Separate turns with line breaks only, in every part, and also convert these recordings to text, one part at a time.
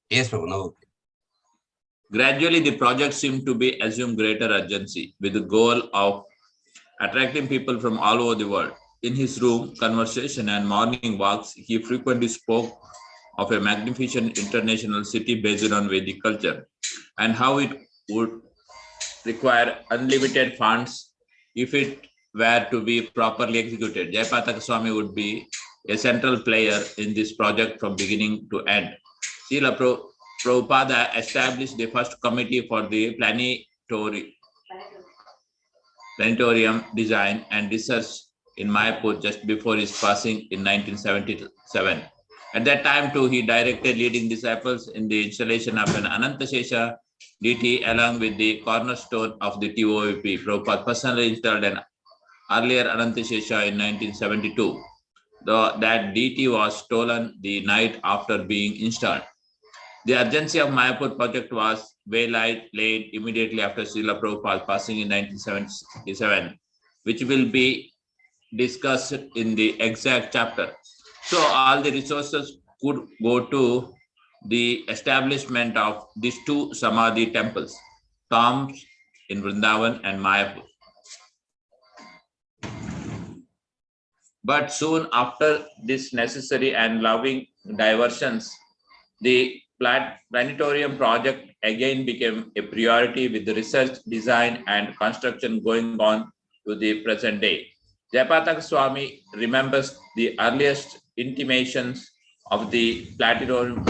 Yes, Prabhu. Now, okay.
Gradually, the project seemed to be assumed greater urgency with the goal of attracting people from all over the world. In his room, conversation, and morning walks, he frequently spoke of a magnificent international city based on Vedic culture and how it would require unlimited funds if it were to be properly executed. Jayapataka Swami would be a central player in this project from beginning to end. Srila Prabhupada established the first committee for the planetarium design and research in Mayapur just before his passing in 1977. At that time, too, he directed leading disciples in the installation of an Anantashesha deity along with the cornerstone of the TOVP. Prabhupada personally installed an earlier Anantashesha in 1972. That deity was stolen the night after being installed. The urgency of Mayapur project was laid immediately after Srila Prabhupada passing in 1977, which will be discussed in the exact chapter. So all the resources could go to the establishment of these two Samadhi temples, tombs in Vrindavan and Mayapur. But soon after this necessary and loving diversions, the planetarium project again became a priority with the research, design, and construction going on to the present day. Jayapataka Swami remembers the earliest intimations of the planetarium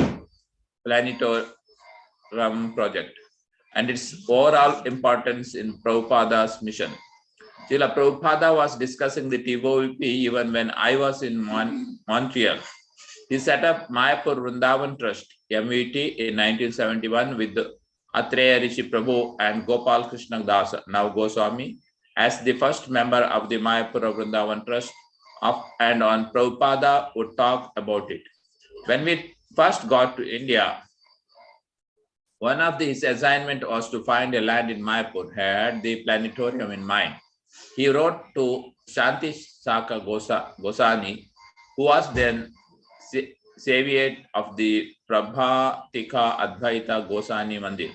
project and its overall importance in Prabhupada's mission. Srila Prabhupada was discussing the TOVP even when I was in Montreal. He set up Mayapur Vrindavan Trust, MVT, in 1971 with Atreya Rishi Prabhu and Gopal Krishna Das, now Goswami, as the first member of the Mayapur Vrindavan Trust, and on Prabhupada would talk about it. When we first got to India, one of his assignment was to find a land in Mayapur, had the planetarium in mind. He wrote to Shanti Saka Gosani, who was then Savior of the Prabhatika Advaita Gosani Mandir.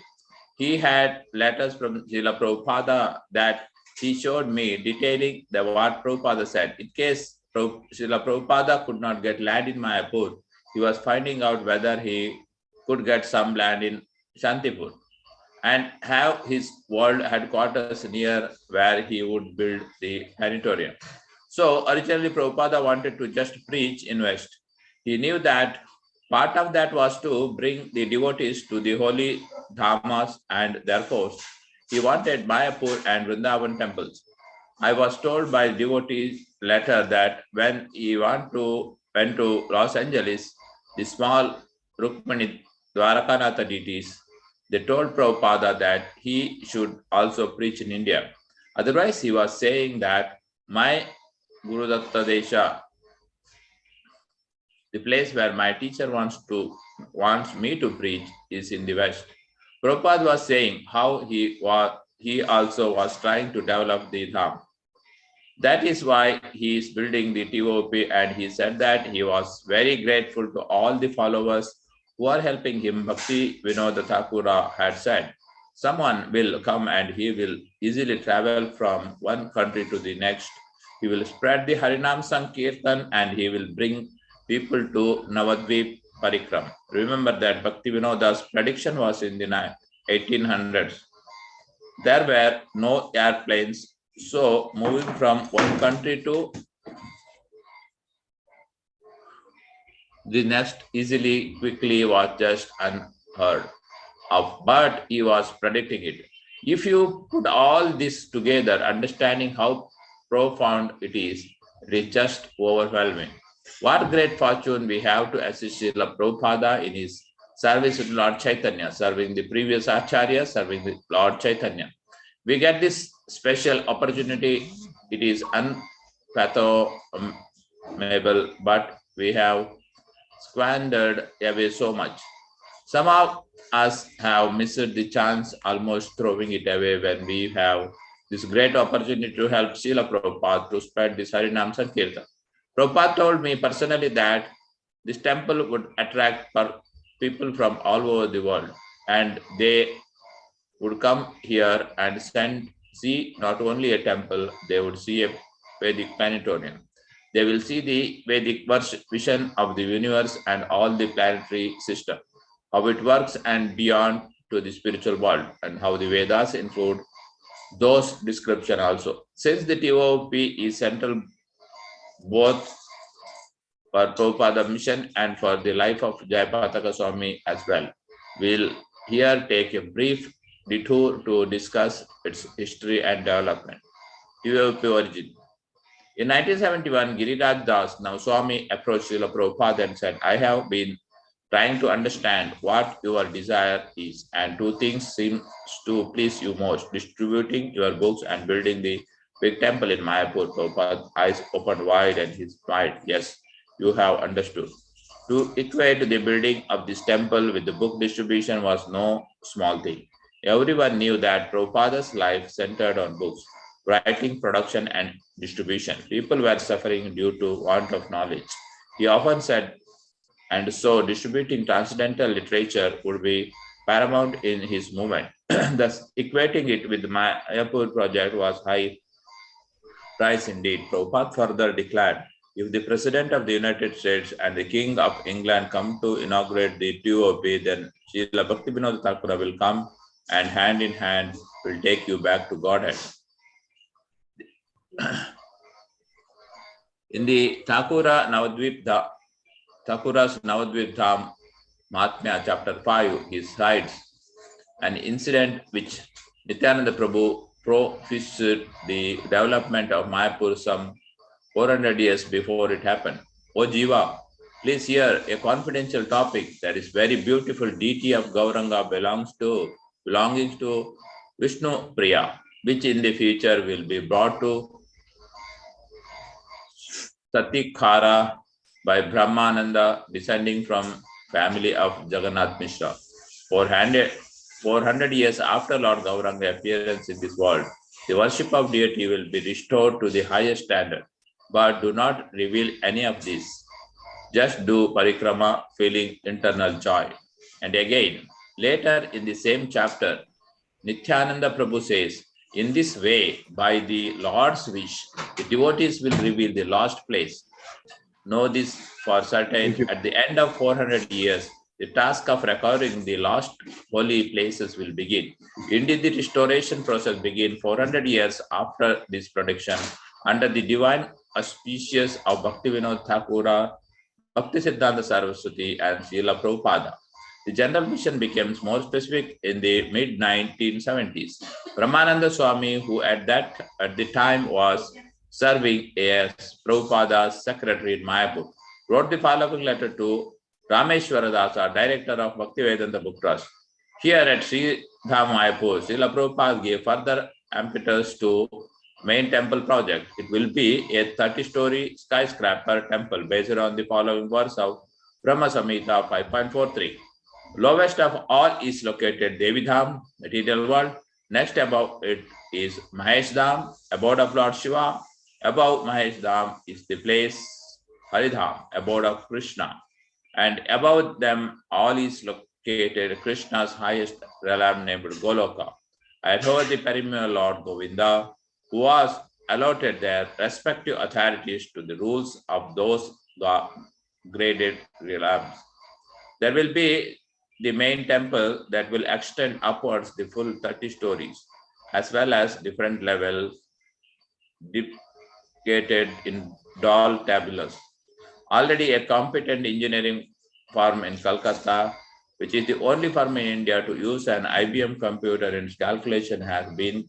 He had letters from Srila Prabhupada that he showed me detailing what Prabhupada said. In case Srila Prabhupada could not get land in Mayapur, he was finding out whether he could get some land in Shantipur and have his world headquarters near where he would build the planetarium. So originally Prabhupada wanted to just preach in West. He knew that part of that was to bring the devotees to the holy dhamas and therefore he wanted Mayapur and Vrindavan temples. I was told by devotees later that when he went to Los Angeles, the small Rukmani Dwarakanatha deities, they told Prabhupada that he should also preach in India. Otherwise, he was saying that my Gurudatta Desha, the place where my teacher wants me to preach, is in the West. Prabhupada was saying how he also was trying to develop the Dham. That is why he is building the TOP, and he said that he was very grateful to all the followers who are helping him. Bhakti Vinod Thakura had said, someone will come and he will easily travel from one country to the next. He will spread the Harinam Sankirtan and he will bring people to Navadvip Parikram. Remember that Bhakti Vinoda's prediction was in the 1800s. There were no airplanes, so moving from one country to the next easily, quickly was just unheard of, but he was predicting it. If you put all this together, understanding how profound it is just overwhelming. What great fortune we have to assist Srila Prabhupada in his service to Lord Chaitanya, serving the previous Acharya, serving the Lord Chaitanya. We get this special opportunity. It is unfathomable, but we have squandered away so much. Some of us have missed the chance, almost throwing it away when we have this great opportunity to help Srila Prabhupada to spread this Harinam Sankirtan. Prabhupada told me personally that this temple would attract people from all over the world, and they would come here and see not only a temple, they would see a Vedic planetarium. They will see the Vedic vision of the universe and all the planetary system, how it works and beyond to the spiritual world, and how the Vedas include those description also. Since the TOP is central both for Prabhupada mission and for the life of Jayapataka Swami as well, we'll here take a brief detour to discuss its history and development. TOP origin. In 1971, Giriraj Das, now Swami, approached Srila Prabhupada and said, I have been trying to understand what your desire is, and two things seem to please you most, distributing your books and building the big temple in Mayapur. Prabhupada's eyes opened wide and he smiled. Yes, you have understood. To equate the building of this temple with the book distribution was no small thing. Everyone knew that Prabhupada's life centered on books, writing, production, and distribution. People were suffering due to want of knowledge. He often said, and so distributing transcendental literature would be paramount in his movement. Thus, equating it with the Mayapur project was high price indeed. Prabhupada further declared, if the President of the United States and the King of England come to inaugurate the TOP, then Srila Bhaktivinoda Thakura will come and hand in hand will take you back to Godhead. In the Thakura's Navadvip Dham Mahatmya, chapter 5, he cites an incident which Nityananda Prabhu prophesied the development of Mayapur some 400 years before it happened. O Jiva, please hear a confidential topic that is very beautiful deity of Gauranga belonging to Vishnu Priya, which in the future will be brought to Satikhara by Brahmananda, descending from family of Jagannath Mishra. 400 years after Lord Gauranga's appearance in this world, the worship of deity will be restored to the highest standard. But do not reveal any of this. Just do parikrama, feeling internal joy. And again, later in the same chapter, Nityananda Prabhu says, in this way, by the Lord's wish, the devotees will reveal the lost place. Know this for certain, at the end of 400 years, the task of recovering the lost holy places will begin. Indeed, the restoration process began 400 years after this prediction, under the divine auspices of Bhaktivinoda Thakura, Bhaktisiddhanta Saraswati, and Srila Prabhupada. The general mission became more specific in the mid-1970s. Brahmananda Swami, who at the time was serving as Prabhupada's secretary in Mayapur, wrote the following letter to Rameshwara Dasa, director of Bhaktivedanta Book Trust. Here at Sri Dham Mayapur, Srila Prabhupada gave further impetus to main temple project. It will be a 30-story skyscraper temple based on the following verse of Brahma Samhita 5.43. Lowest of all is located Devi Dham, material world. Next above it is Mahesh Dham, abode of Lord Shiva. Above Mahesh Dham is the place Haridham, abode of Krishna. And above them all is located Krishna's highest realm named Goloka. I heard the perennial Lord Govinda, who was allotted their respective authorities to the rules of those graded realms. There will be the main temple that will extend upwards the full 30 stories, as well as different levels depicted in doll tabulus. Already a competent engineering firm in Calcutta, which is the only firm in India to use an IBM computer in its calculation, has been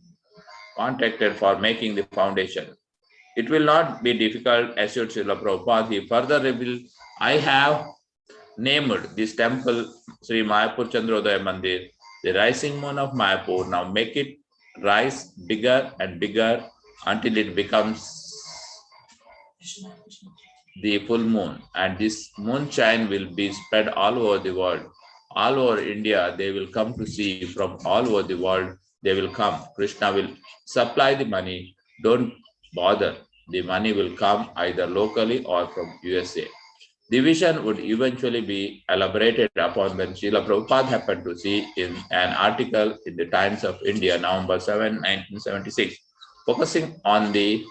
contacted for making the foundation. It will not be difficult, assured Srila Prabhupada. He further revealed, I have named this temple Sri Mayapur Chandrodaya Mandir, the rising moon of Mayapur. Now make it rise bigger and bigger until it becomes the full moon. And this moonshine will be spread all over the world. All over India, they will come to see from all over the world. They will come. Krishna will supply the money. Don't bother. The money will come either locally or from USA. The vision would eventually be elaborated upon when Srila Prabhupada happened to see in an article in the Times of India, November 7, 1976, focusing on the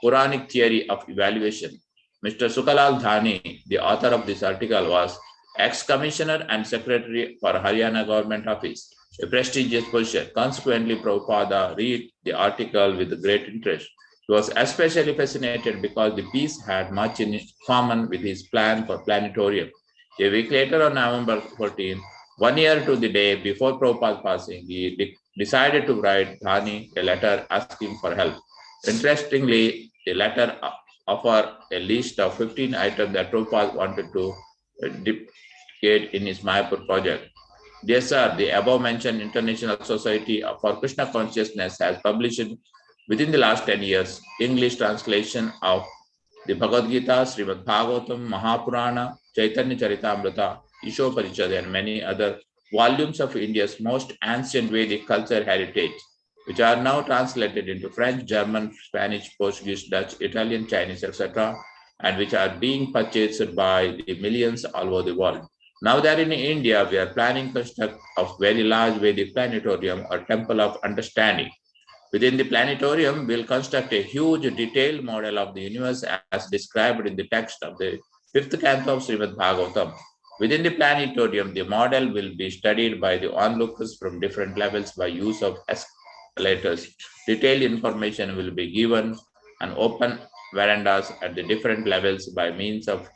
Puranic theory of evaluation. Mr. Sukalal Dhani, the author of this article, was ex-commissioner and secretary for Haryana government office, a prestigious position. Consequently, Prabhupada read the article with great interest. He was especially fascinated because the piece had much in common with his plan for planetarium. A week later, on November 14, 1 year to the day before Prabhupada's passing, he decided to write Dhani a letter asking for help. Interestingly, the letter offered a list of 15 items that Prabhupada wanted to duplicate in his Mayapur project. Dear sir, the above mentioned International Society for Krishna Consciousness has published within the last 10 years English translation of the Bhagavad Gita, Srimad Bhagavatam, Mahapurana, Chaitanya Charitamrita, Ishoparishad, and many other volumes of India's most ancient Vedic culture heritage, which are now translated into French, German, Spanish, Portuguese, Dutch, Italian, Chinese, etc., and which are being purchased by the millions all over the world. Now that in India, we are planning construct of very large Vedic planetarium or temple of understanding. Within the planetarium, we'll construct a huge detailed model of the universe as described in the text of the fifth canto of Srimad Bhagavatam. Within the planetarium, the model will be studied by the onlookers from different levels by use of escalators. Detailed information will be given and open verandas at the different levels by means of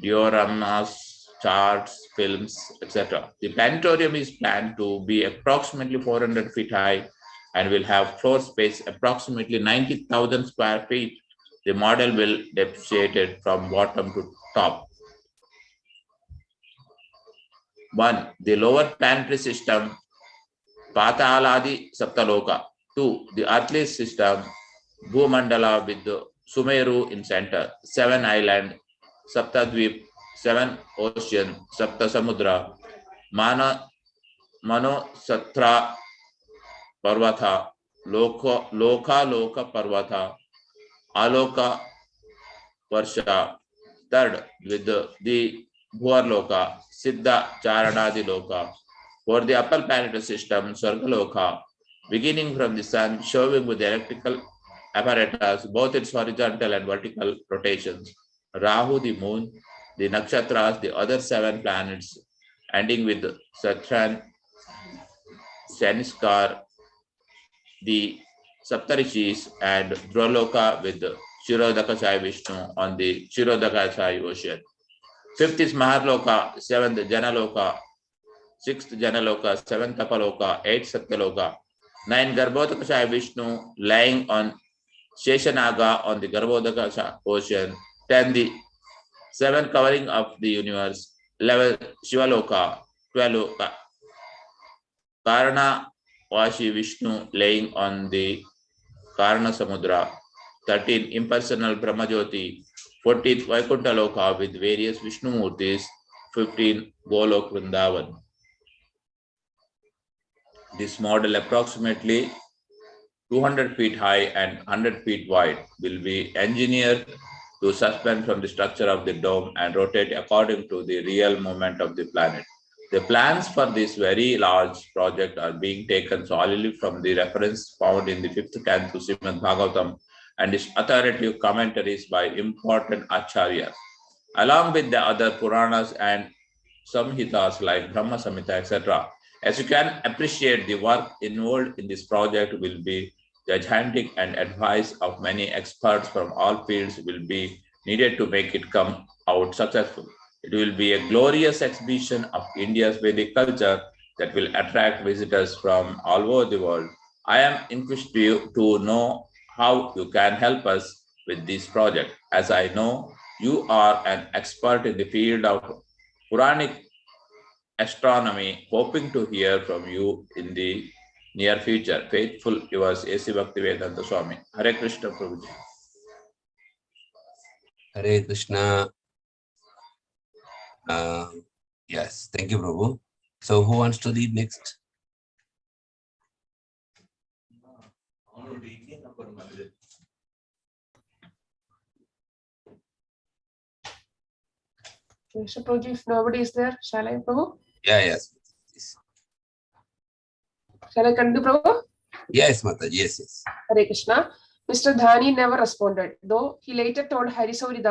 dioramas, charts, films, etc. The planetarium is planned to be approximately 400 feet high and will have floor space approximately 90,000 square feet. The model will depreciate from bottom to top. 1. The lower planetary system, Pataladi Saptaloka. 2. The earthly system, Bhumandala with Sumeru in center. 7 island, Saptadvip, 7 ocean, Sapta Samudra, Mano Satra Parvata, Loka Parvata, Aloka Varsha. Third, with the Bhuarloka, Siddha Charanadi Loka. For the upper planetary system, Sargaloka, beginning from the sun, showing with the electrical apparatus, both its horizontal and vertical rotations. Rahu, the moon, the nakshatras, the other 7 planets, ending with Saturn, Shaniskar, the Saptarishis, and Dhroloka with Shirodakasai Vishnu on the Shirodakasai ocean. 5th is Maharloka, 7th Janaloka, 6th Janaloka, 7th Apaloka, 8th Satyaloka. 9 Garbhodakasai Vishnu lying on Sheshanaga on the Garbhodakasai ocean. 10 the 7 covering of the universe. 11 Shivaloka, 12 Karna Vashi Vishnu laying on the Karna Samudra. 13 impersonal Brahmajyoti. 14th Vaikuntha Loka with various Vishnu Murtis. 15 Golok Vrindavan. This model, approximately 200 feet high and 100 feet wide, will be engineered to suspend from the structure of the dome and rotate according to the real movement of the planet. The plans for this very large project are being taken solely from the reference found in the 5th canto Srimad Bhagavatam and its authoritative commentaries by important acharyas, along with the other Puranas and Samhitas like Brahma Samhita, etc. As you can appreciate, the work involved in this project will be gigantic and advice of many experts from all fields will be needed to make it come out successful. It will be a glorious exhibition of India's Vedic culture that will attract visitors from all over the world. I am inquisitive to know how you can help us with this project, as I know you are an expert in the field of Puranic astronomy, hoping to hear from you in the near future. Faithful yours, A.C. Bhaktivedanta Swami. Hare Krishna, Prabhuji.
Hare Krishna. Yes, thank you, Prabhu. So who wants to lead next?
So, Prabhuji, if nobody is there, shall I, Prabhu?
Yeah, yes.
Shall I continue, Prabhu?
Yes, Mataji, yes.
Hare Krishna. Mr. Dhani never responded, though he later told Harisauri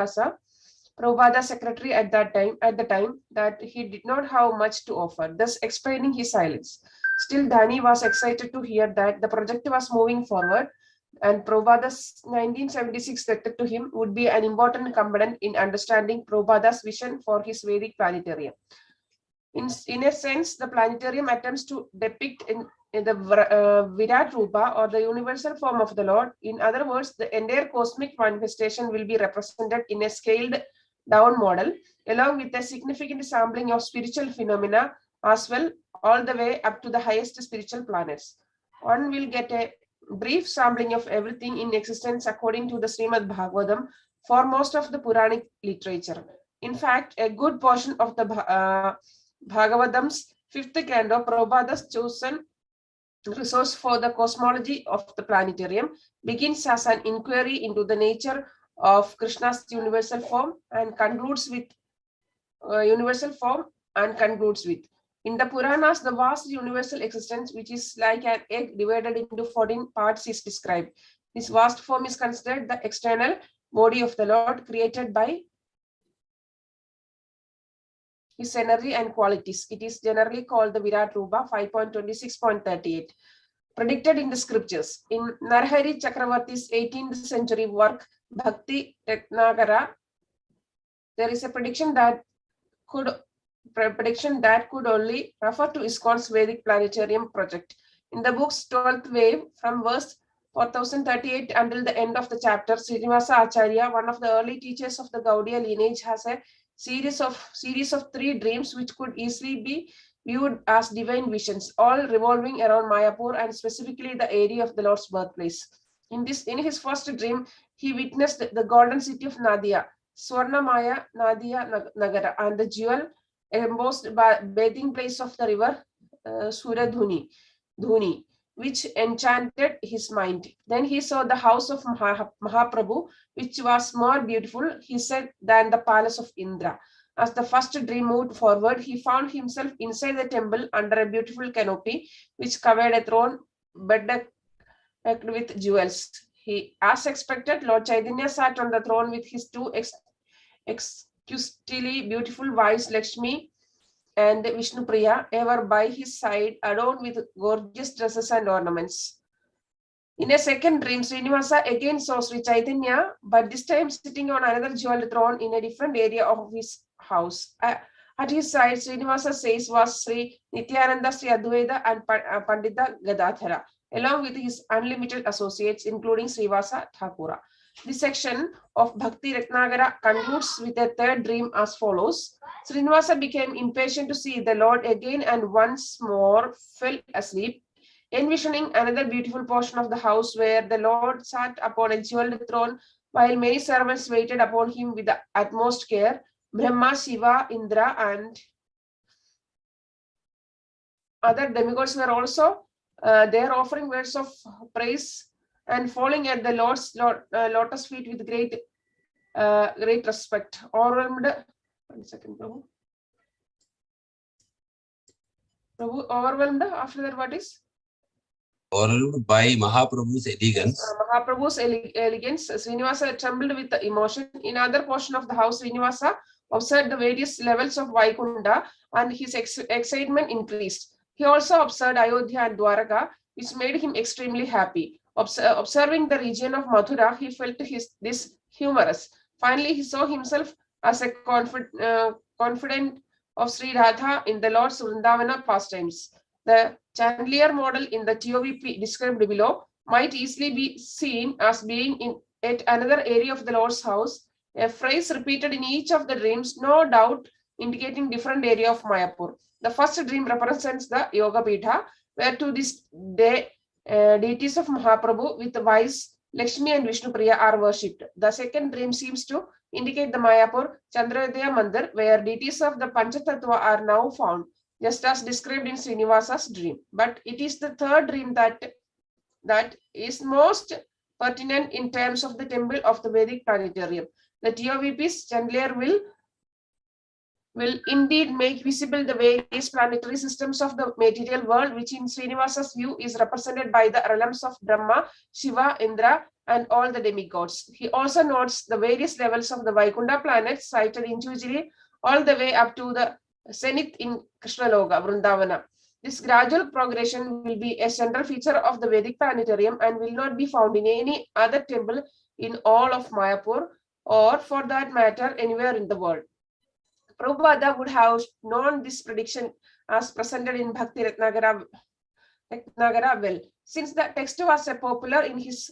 Prabhupada's secretary at the time, that he did not have much to offer, thus explaining his silence. Still, Dhani was excited to hear that the project was moving forward, and Prabhupada's 1976 letter to him would be an important component in understanding Prabhupada's vision for his Vedic planetarium. In a sense, the planetarium attempts to depict in the Virat Rupa, or the universal form of the Lord. In other words, the entire cosmic manifestation will be represented in a scaled down model, along with a significant sampling of spiritual phenomena as well, all the way up to the highest spiritual planets. One will get a brief sampling of everything in existence according to the Srimad Bhagavatam for most of the Puranic literature. In fact, a good portion of the Bhagavatam's fifth canto, Prabhupada's chosen resource for the cosmology of the planetarium, begins as an inquiry into the nature of Krishna's universal form and concludes with in the Puranas, the vast universal existence, which is like an egg divided into 14 parts, is described. This vast form is considered the external body of the Lord, created by his energy and qualities. It is generally called the Virat Rupa 5.26.38. Predicted in the scriptures. In Narhari Chakravarti's 18th century work, Bhakti Ratnagara, there is a prediction that could only refer to ISKCON's Vedic Planetarium project. In the book's 12th wave, from verse 4038 until the end of the chapter, Srinivasa Acharya, one of the early teachers of the Gaudiya lineage, has a series of 3 dreams which could easily be viewed as divine visions, all revolving around Mayapur and specifically the area of the Lord's birthplace. In his first dream, he witnessed the golden city of Nadia, Swarnamaya Nadia Nagara, and the jewel embossed bathing place of the river Suradhuni, which enchanted his mind. Then he saw the house of Mahaprabhu, which was more beautiful, he said, than the palace of Indra. As the first dream moved forward, he found himself inside the temple under a beautiful canopy, which covered a throne bedecked with jewels. As expected, Lord Chaitanya sat on the throne with his 2 exquisitely beautiful wives, Lakshmi and Vishnupriya, ever by his side, adorned with gorgeous dresses and ornaments. In a second dream, Srinivasa again saw Sri Chaitanya, but this time sitting on another jeweled throne in a different area of his house. At his side, Srinivasa says, was Sri Nityananda, Sri Advaita, and Pandita Gadadhara, along with his unlimited associates, including Srivasa Thakura. This section of Bhakti Ratnagara concludes with a third dream as follows. Srinivasa became impatient to see the Lord again and once more fell asleep, envisioning another beautiful portion of the house where the Lord sat upon a jeweled throne while many servants waited upon him with the utmost care. Brahma, Shiva, Indra, and other demigods were also there offering words of praise and falling at the Lord's lotus feet with great respect. Overwhelmed, 1 second, Prabhu. Overwhelmed, after that, what is?
Overwhelmed by Mahaprabhu's elegance.
Mahaprabhu's elegance, Srinivasa trembled with the emotion. In other portion of the house, Srinivasa observed the various levels of Vaikunta and his excitement increased. He also observed Ayodhya and Dwaraka, which made him extremely happy. Observing the region of Mathura, he felt this humorous. Finally, he saw himself as a confidant of Sri Radha in the Lord's Vrindavana pastimes. The chandelier model in the TOVP described below might easily be seen as being in yet another area of the Lord's house, a phrase repeated in each of the dreams, no doubt indicating different area of Mayapur. The first dream represents the Yoga Pitha, where to this day deities of Mahaprabhu with the wives Lakshmi and Vishnupriya are worshipped. The second dream seems to indicate the Mayapur Chandrodaya Mandir, where deities of the Panchatattva are now found, just as described in Srinivasa's dream. But it is the third dream that is most pertinent in terms of the temple of the Vedic planetarium. The TOVP's chandelier will will indeed make visible the various planetary systems of the material world, which in Srinivasa's view is represented by the realms of Brahma, Shiva, Indra, and all the demigods. He also notes the various levels of the Vaikunta planets cited individually all the way up to the zenith in Krishnaloka, Vrindavana. This gradual progression will be a central feature of the Vedic planetarium and will not be found in any other temple in all of Mayapur, or for that matter, anywhere in the world. Prabhupada would have known this prediction as presented in Bhakti Ratnagara well, since the text was as popular in his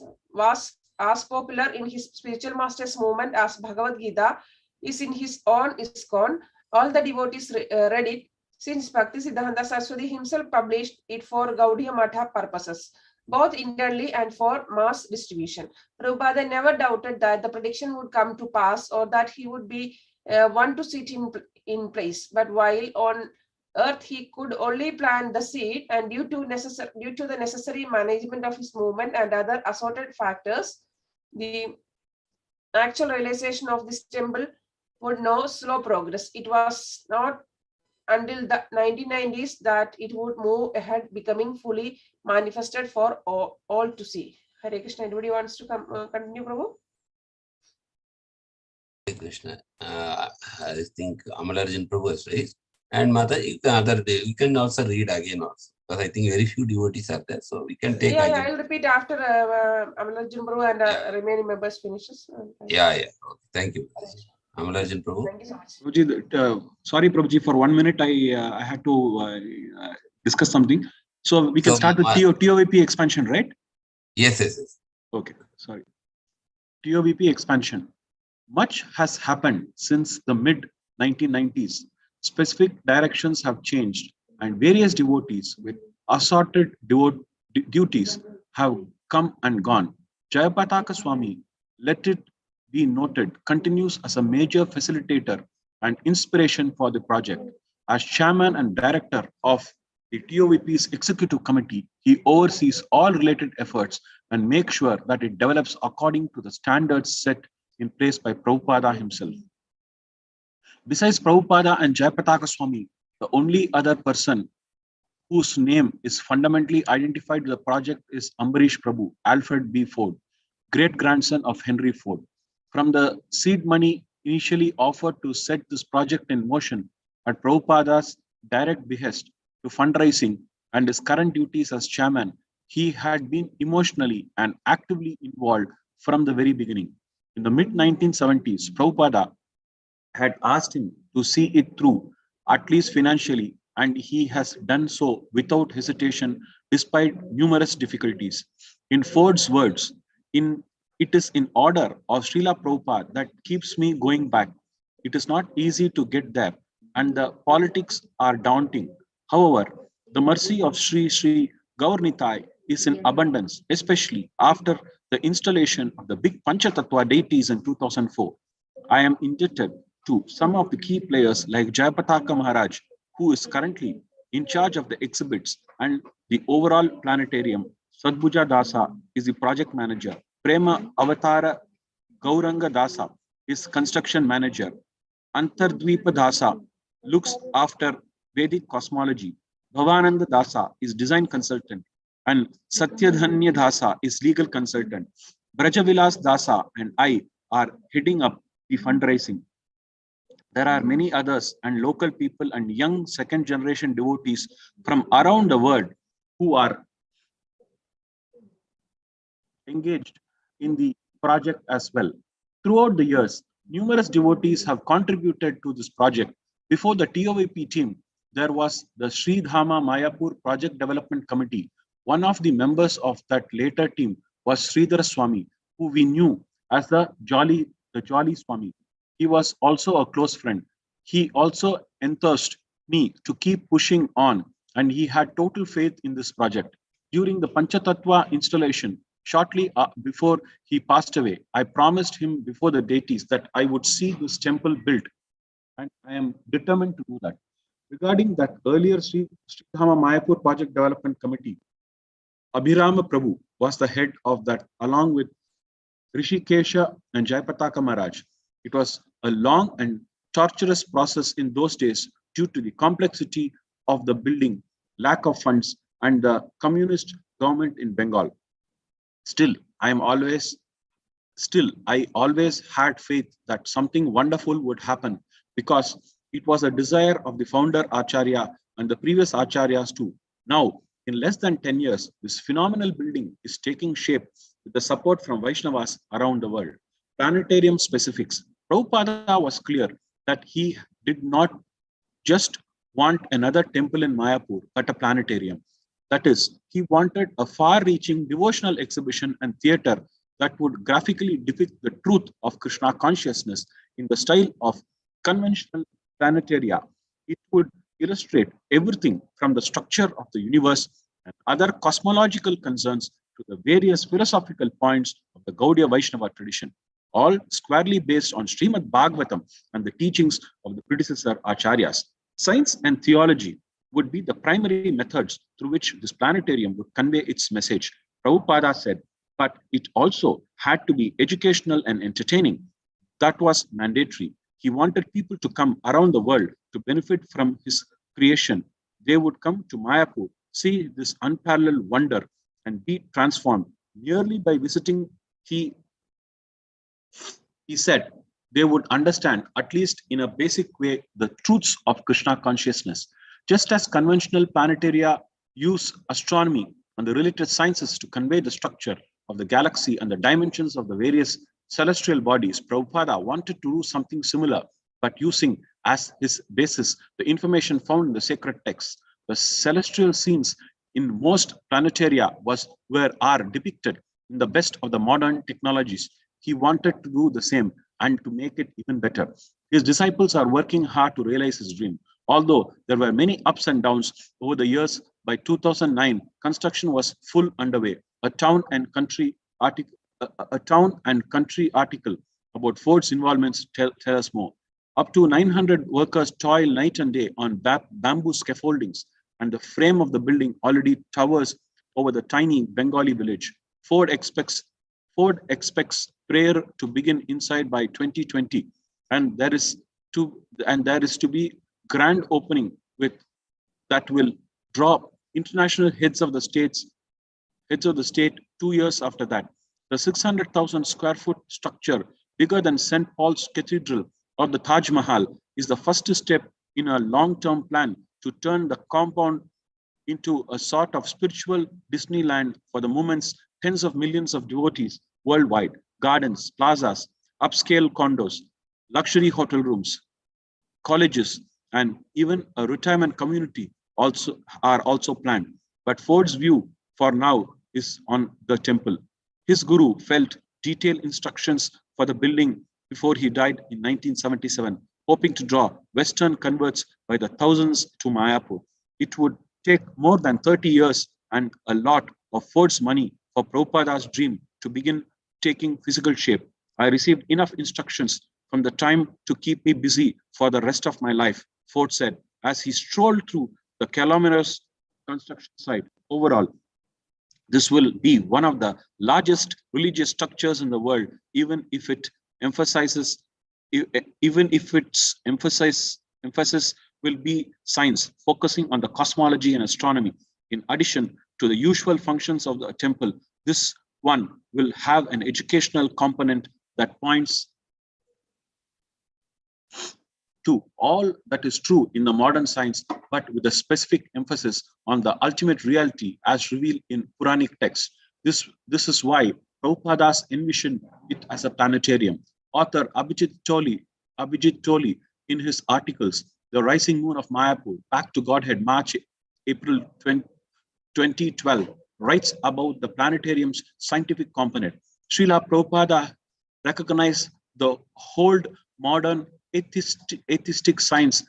spiritual master's movement as Bhagavad Gita is in his own ISKCON. All the devotees read it, since Bhakti Siddhanta Saraswati himself published it for Gaudiya Matha purposes, both internally and for mass distribution. Prabhupada never doubted that the prediction would come to pass or that he would be one to sit in place. But while on earth he could only plant the seed, and due to the necessary management of his movement and other assorted factors, the actual realization of this temple would know slow progress. It was not until the 1990s that it would move ahead, becoming fully manifested for all to see. Hare Krishna. Anybody wants to continue, Prabhu?
Hare Krishna. I think Amalarjan Prabhu has raised. And Mata, you can also read again also. Because I think very few devotees are there. So we can take again.
I'll repeat after Amalarjan Prabhu and remaining members finishes.
Okay. Thank you. Amalarjan Prabhu.
Thank you so much.
Prabhuji, sorry, Prabhuji, for 1 minute, I had to discuss something. So we can start with TOVP expansion, right?
Yes.
Okay, sorry. TOVP expansion. Much has happened since the mid-1990s. Specific directions have changed, and various devotees with assorted duties have come and gone. Jayapataka Swami, let it be noted, continues as a major facilitator and inspiration for the project. As chairman and director of the TOVP's executive committee, he oversees all related efforts and makes sure that it develops according to the standards set in place by Prabhupada himself. Besides Prabhupada and Jayapataka Swami, the only other person whose name is fundamentally identified with the project is Ambarish Prabhu, Alfred B. Ford, great-grandson of Henry Ford. From the seed money initially offered to set this project in motion at Prabhupada's direct behest to fundraising and his current duties as chairman, he had been emotionally and actively involved from the very beginning. In the mid-1970s, Prabhupada had asked him to see it through, at least financially, and he has done so without hesitation despite numerous difficulties. In Ford's words, it is in order of Srila Prabhupada that keeps me going back. It is not easy to get there, and the politics are daunting. However, the mercy of Sri Gaurnitai is in abundance, especially after the installation of the big Panchatattva deities in 2004. I am indebted to some of the key players like Jayapataka Maharaj, who is currently in charge of the exhibits and the overall planetarium. Sadbhuja Dasa is the project manager. Prema Avatara Gauranga Dasa is construction manager. Antardvipa Dasa looks after Vedic cosmology. Bhavananda Dasa is design consultant. And Satyadhanya Dasa is legal consultant. Brajavilas Dasa and I are heading up the fundraising. There are many others and local people and young second generation devotees from around the world who are engaged in the project as well. Throughout the years, numerous devotees have contributed to this project. Before the TOVP team, there was the Sri Dhama Mayapur Project Development Committee. One of the members of that later team was Sridhara Swami, who we knew as the Jolly Swami. He was also a close friend. He also enthused me to keep pushing on, and he had total faith in this project. During the Panchatattva installation, shortly before he passed away, I promised him before the deities that I would see this temple built, and I am determined to do that. Regarding that earlier Sri Dhama Mayapur Project Development Committee, Abhirama Prabhu was the head of that, along with Rishikesha and Jayapataka Maharaj. It was a long and torturous process in those days due to the complexity of the building, lack of funds, and the communist government in Bengal. Still, I always had faith that something wonderful would happen because it was a desire of the founder Acharya and the previous Acharyas too. Now, in less than 10 years, this phenomenal building is taking shape with the support from Vaishnavas around the world. Planetarium specifics. Prabhupada was clear that he did not just want another temple in Mayapur, but a planetarium. That is, he wanted a far-reaching devotional exhibition and theater that would graphically depict the truth of Krishna consciousness in the style of conventional planetaria. It would illustrate everything from the structure of the universe and other cosmological concerns to the various philosophical points of the Gaudiya Vaishnava tradition, all squarely based on Srimad Bhagavatam and the teachings of the predecessor Acharyas. Science and theology would be the primary methods through which this planetarium would convey its message. Prabhupada said, but it also had to be educational and entertaining. That was mandatory. He wanted people to come around the world to benefit from his creation. They would come to Mayapur, see this unparalleled wonder, and be transformed merely by visiting. He said they would understand, at least in a basic way, the truths of Krishna consciousness. Just as conventional planetaria use astronomy and the related sciences to convey the structure of the galaxy and the dimensions of the various celestial bodies, Prabhupada wanted to do something similar, but using as his basis the information found in the sacred texts. The celestial scenes in most planetaria are depicted in the best of the modern technologies. He wanted to do the same and to make it even better. His disciples are working hard to realize his dream. Although there were many ups and downs over the years, by 2009, construction was full underway. A town and country article about Ford's involvements tell us more. Up to 900 workers toil night and day on bamboo scaffoldings, and the frame of the building already towers over the tiny Bengali village. Ford expects prayer to begin inside by 2020, and there is to be grand opening that will draw international heads of the state 2 years after that. The 600,000 square foot structure, bigger than St. Paul's Cathedral or the Taj Mahal, is the first step in a long-term plan to turn the compound into a sort of spiritual Disneyland for the movement's tens of millions of devotees worldwide. Gardens, plazas, upscale condos, luxury hotel rooms, colleges, and even a retirement community are also planned. But Ford's view for now is on the temple. His guru felt detailed instructions for the building before he died in 1977, hoping to draw Western converts by the thousands to Mayapur. It would take more than 30 years and a lot of Ford's money for Prabhupada's dream to begin taking physical shape. I received enough instructions from the time to keep me busy for the rest of my life, Ford said, as he strolled through the kilometers construction site. Overall, this will be one of the largest religious structures in the world, even if its emphasis will be science, focusing on the cosmology and astronomy. In addition to the usual functions of the temple, this one will have an educational component that points to all that is true in the modern science, but with a specific emphasis on the ultimate reality as revealed in Puranic texts. This is why Prabhupada's envisioned it as a planetarium. Author Abhijit Toli, in his articles, The Rising Moon of Mayapur, Back to Godhead, April 2012, writes about the planetarium's scientific component. Srila Prabhupada recognized the hold modern atheistic science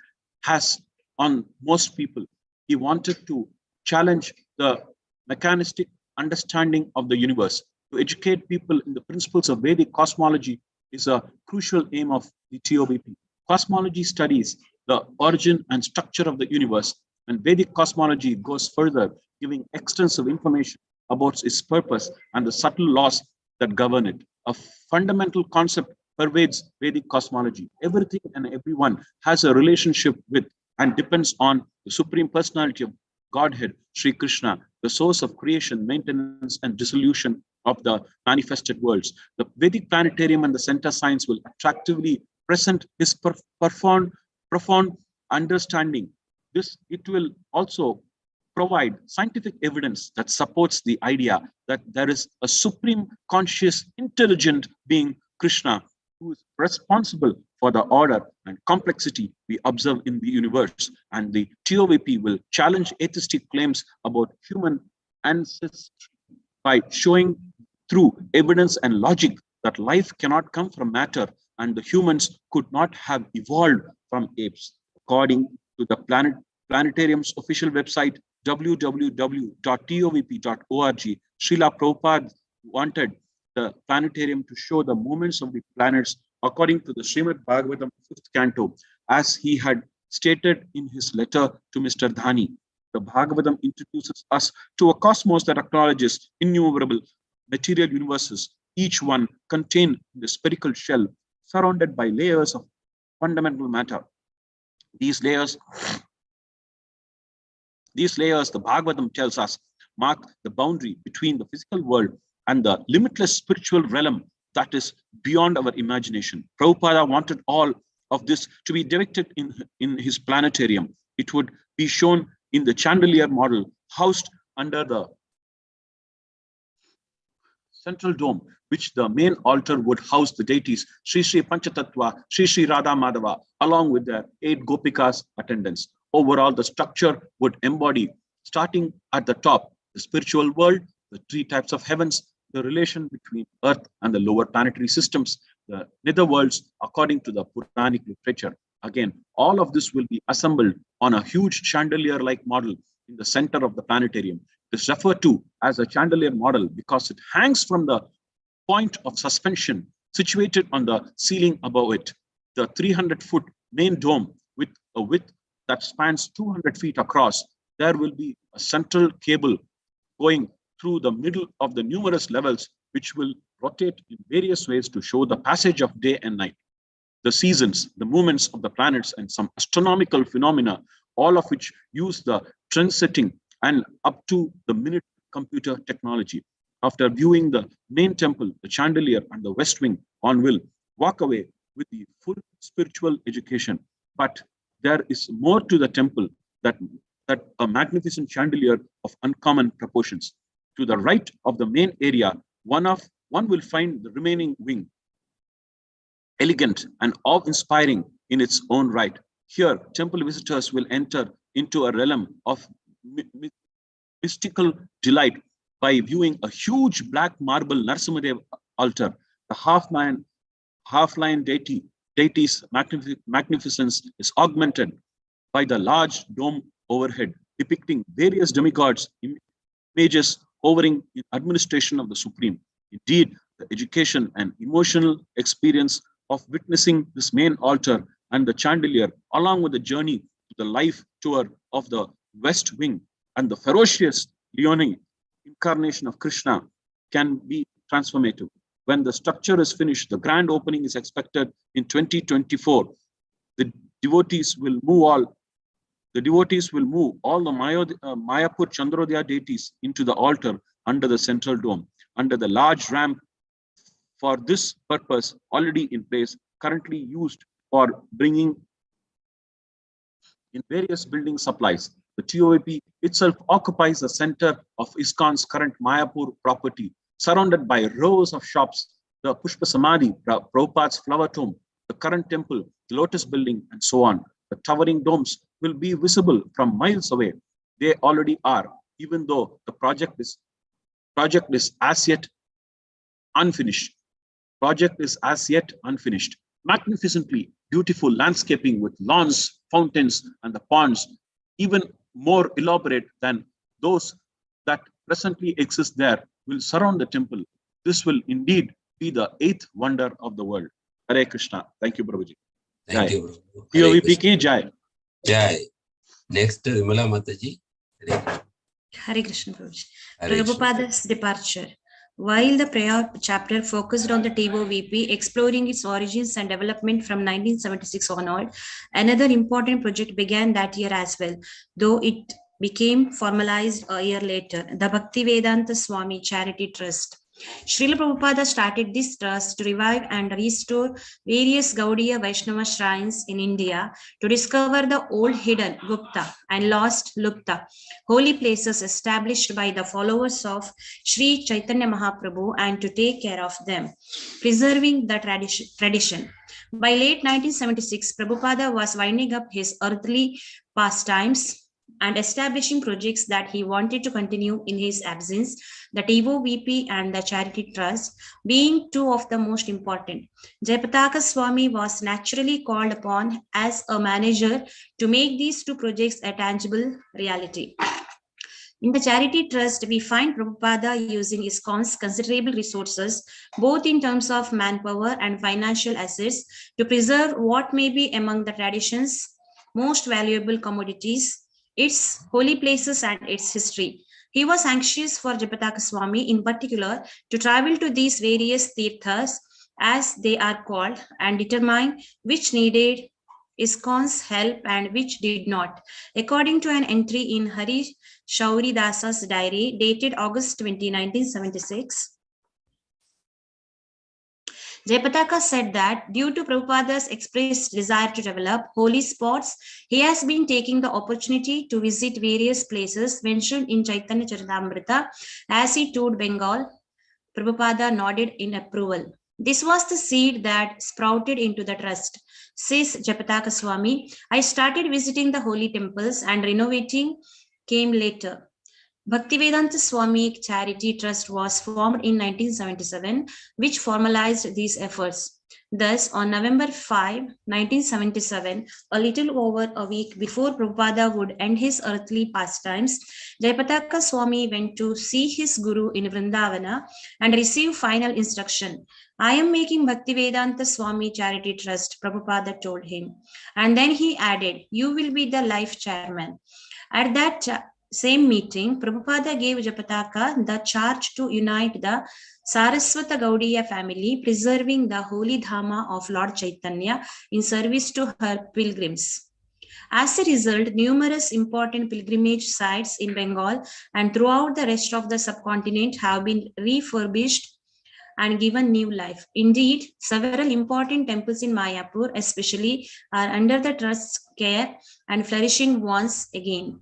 has on most people. He wanted to challenge the mechanistic understanding of the universe. To educate people in the principles of Vedic cosmology is a crucial aim of the TOBP. Cosmology studies the origin and structure of the universe, and Vedic cosmology goes further, giving extensive information about its purpose and the subtle laws that govern it. A fundamental concept pervades Vedic cosmology. Everything and everyone has a relationship with and depends on the Supreme Personality of Godhead, Sri Krishna, the source of creation, maintenance, and dissolution of the manifested worlds. The Vedic planetarium and the center science will attractively present his profound understanding. It will also provide scientific evidence that supports the idea that there is a supreme conscious intelligent being, Krishna, who is responsible for the order and complexity we observe in the universe. And the TOVP will challenge atheistic claims about human ancestry by showing through evidence and logic that life cannot come from matter and the humans could not have evolved from apes. According to the planetarium's official website, www.tovp.org, Srila Prabhupada wanted the planetarium to show the movements of the planets according to the Srimad Bhagavatam 5th canto, as he had stated in his letter to Mr. Dhani. The Bhagavatam introduces us to a cosmos that acknowledges innumerable material universes, each one contained in the spherical shell, surrounded by layers of fundamental matter. These layers, the Bhagavatam tells us, mark the boundary between the physical world and the limitless spiritual realm that is beyond our imagination. Prabhupada wanted all of this to be depicted in his planetarium. It would be shown in the chandelier model housed under the central dome, which the main altar would house the deities Sri Sri Panchatattva, Sri Sri Radha Madhava, along with their 8 Gopikas attendants. Overall, the structure would embody, starting at the top, the spiritual world, the 3 types of heavens, the relation between earth and the lower planetary systems, the nether worlds, according to the Puranic literature. Again, all of this will be assembled on a huge chandelier-like model in the center of the planetarium. It is referred to as a chandelier model because it hangs from the point of suspension situated on the ceiling above it. The 300-foot main dome with a width that spans 200 feet across, there will be a central cable going through the middle of the numerous levels, which will rotate in various ways to show the passage of day and night, the seasons, the movements of the planets, and some astronomical phenomena, all of which use the trend setting and up to the minute computer technology. After viewing the main temple, the chandelier, and the west wing, one will walk away with the full spiritual education. But there is more to the temple that a magnificent chandelier of uncommon proportions. To the right of the main area, one will find the remaining wing, elegant and awe-inspiring in its own right. Here, temple visitors will enter into a realm of mystical delight by viewing a huge black marble Narasimhadev altar. The half-lion deity's magnificence is augmented by the large dome overhead, depicting various demigods images hovering in administration of the Supreme. Indeed, the education and emotional experience of witnessing this main altar and the chandelier, along with the journey to the life tour of the West Wing and the ferocious Leone incarnation of Krishna, can be transformative. When the structure is finished, the grand opening is expected in 2024. The devotees will move all the Mayapur Chandrodaya deities into the altar under the central dome, under the large ramp for this purpose already in place, currently used for bringing in various building supplies. The TOVP itself occupies the center of ISKCON's current Mayapur property, surrounded by rows of shops, the Pushpa Samadhi, Prabhupada's flower tomb, the current temple, the Lotus building, and so on. The towering domes will be visible from miles away. They already are, even though the project is as yet unfinished. Magnificently beautiful landscaping with lawns, fountains, and the ponds, even more elaborate than those that presently exist there, will surround the temple. This will indeed be the 8th wonder of the world. Hare Krishna. Thank you, Prabhuji.
Thank you, Prabhu.
TOVP ki jai.
Jai. Next, Vimala Mataji.
Hare Krishna, Prabhuji.
Hare Krishna.
Prabhupada's departure. While the prayer chapter focused on the TOVP, exploring its origins and development from 1976 onward, another important project began that year as well, though it became formalized a year later, the Bhaktivedanta Swami Charity Trust. Srila Prabhupada started this trust to revive and restore various Gaudiya Vaishnava shrines in India, to discover the old hidden Gupta and lost Lupta holy places established by the followers of Sri Chaitanya Mahaprabhu, and to take care of them, preserving the tradition. By late 1976, Prabhupada was winding up his earthly pastimes and establishing projects that he wanted to continue in his absence, the TOVP and the Charity Trust being two of the most important. Jayapataka Swami was naturally called upon as a manager to make these two projects a tangible reality. In the Charity Trust, we find Prabhupada using ISKCON's considerable resources, both in terms of manpower and financial assets, to preserve what may be among the tradition's most valuable commodities, its holy places and its history. He was anxious for Jayapataka Swami in particular to travel to these various tirthas, as they are called, and determine which needed ISKCON's help and which did not. According to an entry in Hari Shauri Dasa's diary dated August 20, 1976, Jayapataka said that due to Prabhupada's expressed desire to develop holy spots, he has been taking the opportunity to visit various places mentioned in Chaitanya Charitamrita as he toured Bengal. Prabhupada nodded in approval. This was the seed that sprouted into the trust. Says Jayapataka Swami, I started visiting the holy temples and renovating came later. Bhaktivedanta Swami Charity Trust was formed in 1977, which formalized these efforts. Thus, on November 5, 1977, a little over a week before Prabhupada would end his earthly pastimes, Jayapataka Swami went to see his guru in Vrindavana and receive final instruction. I am making Bhaktivedanta Swami Charity Trust, Prabhupada told him. And then he added, you will be the life chairman. At that same meeting, Prabhupada gave Jayapataka the charge to unite the Saraswata Gaudiya family, preserving the holy Dhama of Lord Chaitanya in service to her pilgrims. As a result, numerous important pilgrimage sites in Bengal and throughout the rest of the subcontinent have been refurbished and given new life. Indeed, several important temples in Mayapur especially are under the trust's care and flourishing once again.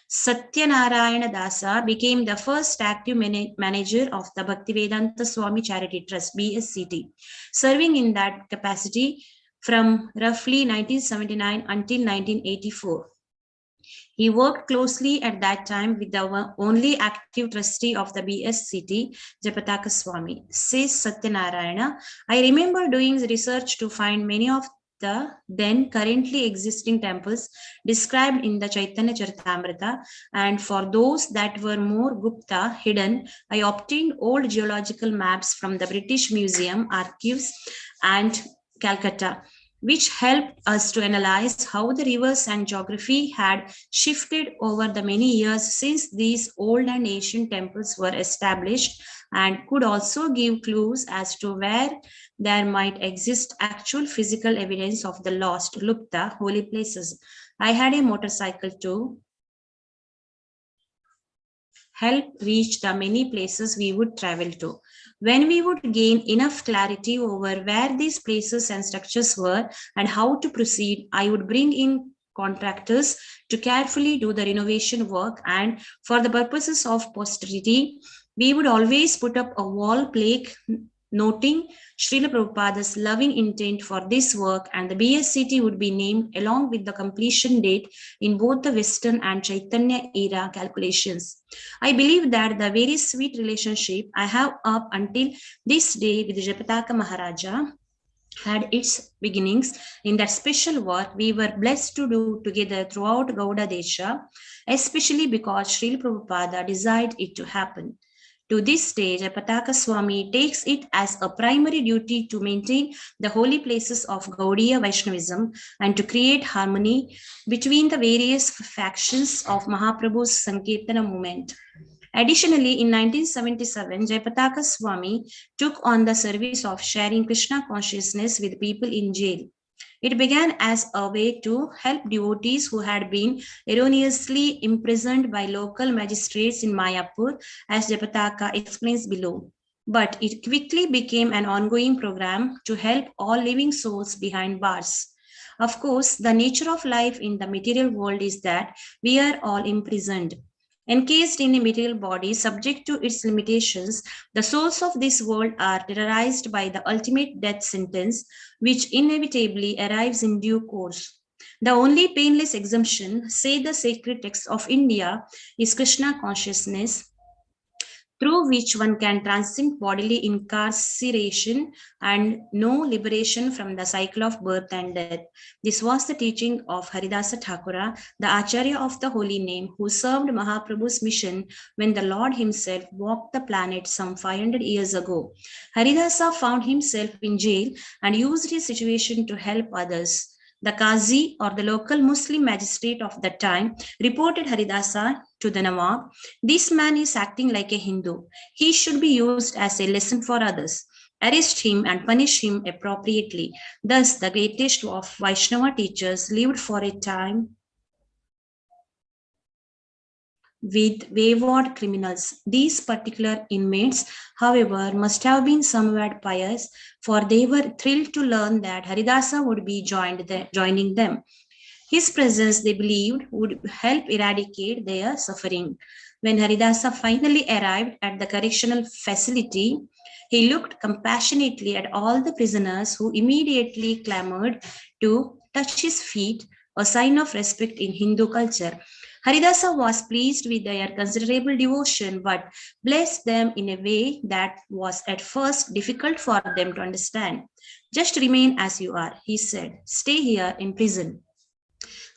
Satyanarayana Dasa became the first active manager of the Bhaktivedanta Swami Charity Trust, BSCT, serving in that capacity from roughly 1979 until 1984. He worked closely at that time with the only active trustee of the BSCT, Jayapataka Swami. Says Satyanarayana, I remember doing research to find many of the then currently existing temples described in the Chaitanya Charitamrita, and for those that were more Gupta hidden, I obtained old geological maps from the British Museum archives and Calcutta, which helped us to analyze how the rivers and geography had shifted over the many years since these old and ancient temples were established, and could also give clues as to where there might exist actual physical evidence of the lost Lupta holy places. I had a motorcycle to help reach the many places we would travel to. When we would gain enough clarity over where these places and structures were and how to proceed, I would bring in contractors to carefully do the renovation work, and for the purposes of posterity, we would always put up a wall plaque noting Srila Prabhupada's loving intent for this work, and the BSCT would be named along with the completion date in both the Western and Chaitanya era calculations. I believe that the very sweet relationship I have up until this day with Jayapataka Maharaja had its beginnings in that special work we were blessed to do together throughout Gauda Desha, especially because Srila Prabhupada desired it to happen. To this day, Jayapataka Swami takes it as a primary duty to maintain the holy places of Gaudiya Vaishnavism and to create harmony between the various factions of Mahaprabhu's Sankirtana movement. Additionally, in 1977, Jayapataka Swami took on the service of sharing Krishna consciousness with people in jail. It began as a way to help devotees who had been erroneously imprisoned by local magistrates in Mayapur, as Jayapataka explains below. But it quickly became an ongoing program to help all living souls behind bars. Of course, the nature of life in the material world is that we are all imprisoned. Encased in a material body subject to its limitations, the souls of this world are terrorized by the ultimate death sentence, which inevitably arrives in due course. The only painless exemption, say the sacred texts of India, is Krishna consciousness, through which one can transcend bodily incarceration and know liberation from the cycle of birth and death. This was the teaching of Haridasa Thakura, the Acharya of the Holy Name, who served Mahaprabhu's mission when the Lord himself walked the planet some 500 years ago. Haridasa found himself in jail and used his situation to help others. The Qazi, or the local Muslim magistrate of the time, reported Haridasa to the Nawab. This man is acting like a Hindu. He should be used as a lesson for others. Arrest him and punish him appropriately. Thus, the greatest of Vaishnava teachers lived for a time with wayward criminals. These particular inmates, however, must have been somewhat pious, for they were thrilled to learn that Haridasa would be joining them. His presence, they believed, would help eradicate their suffering. When Haridasa finally arrived at the correctional facility, he looked compassionately at all the prisoners, who immediately clamored to touch his feet, a sign of respect in Hindu culture. Haridasa was pleased with their considerable devotion, but blessed them in a way that was at first difficult for them to understand. Just remain as you are, he said. Stay here in prison.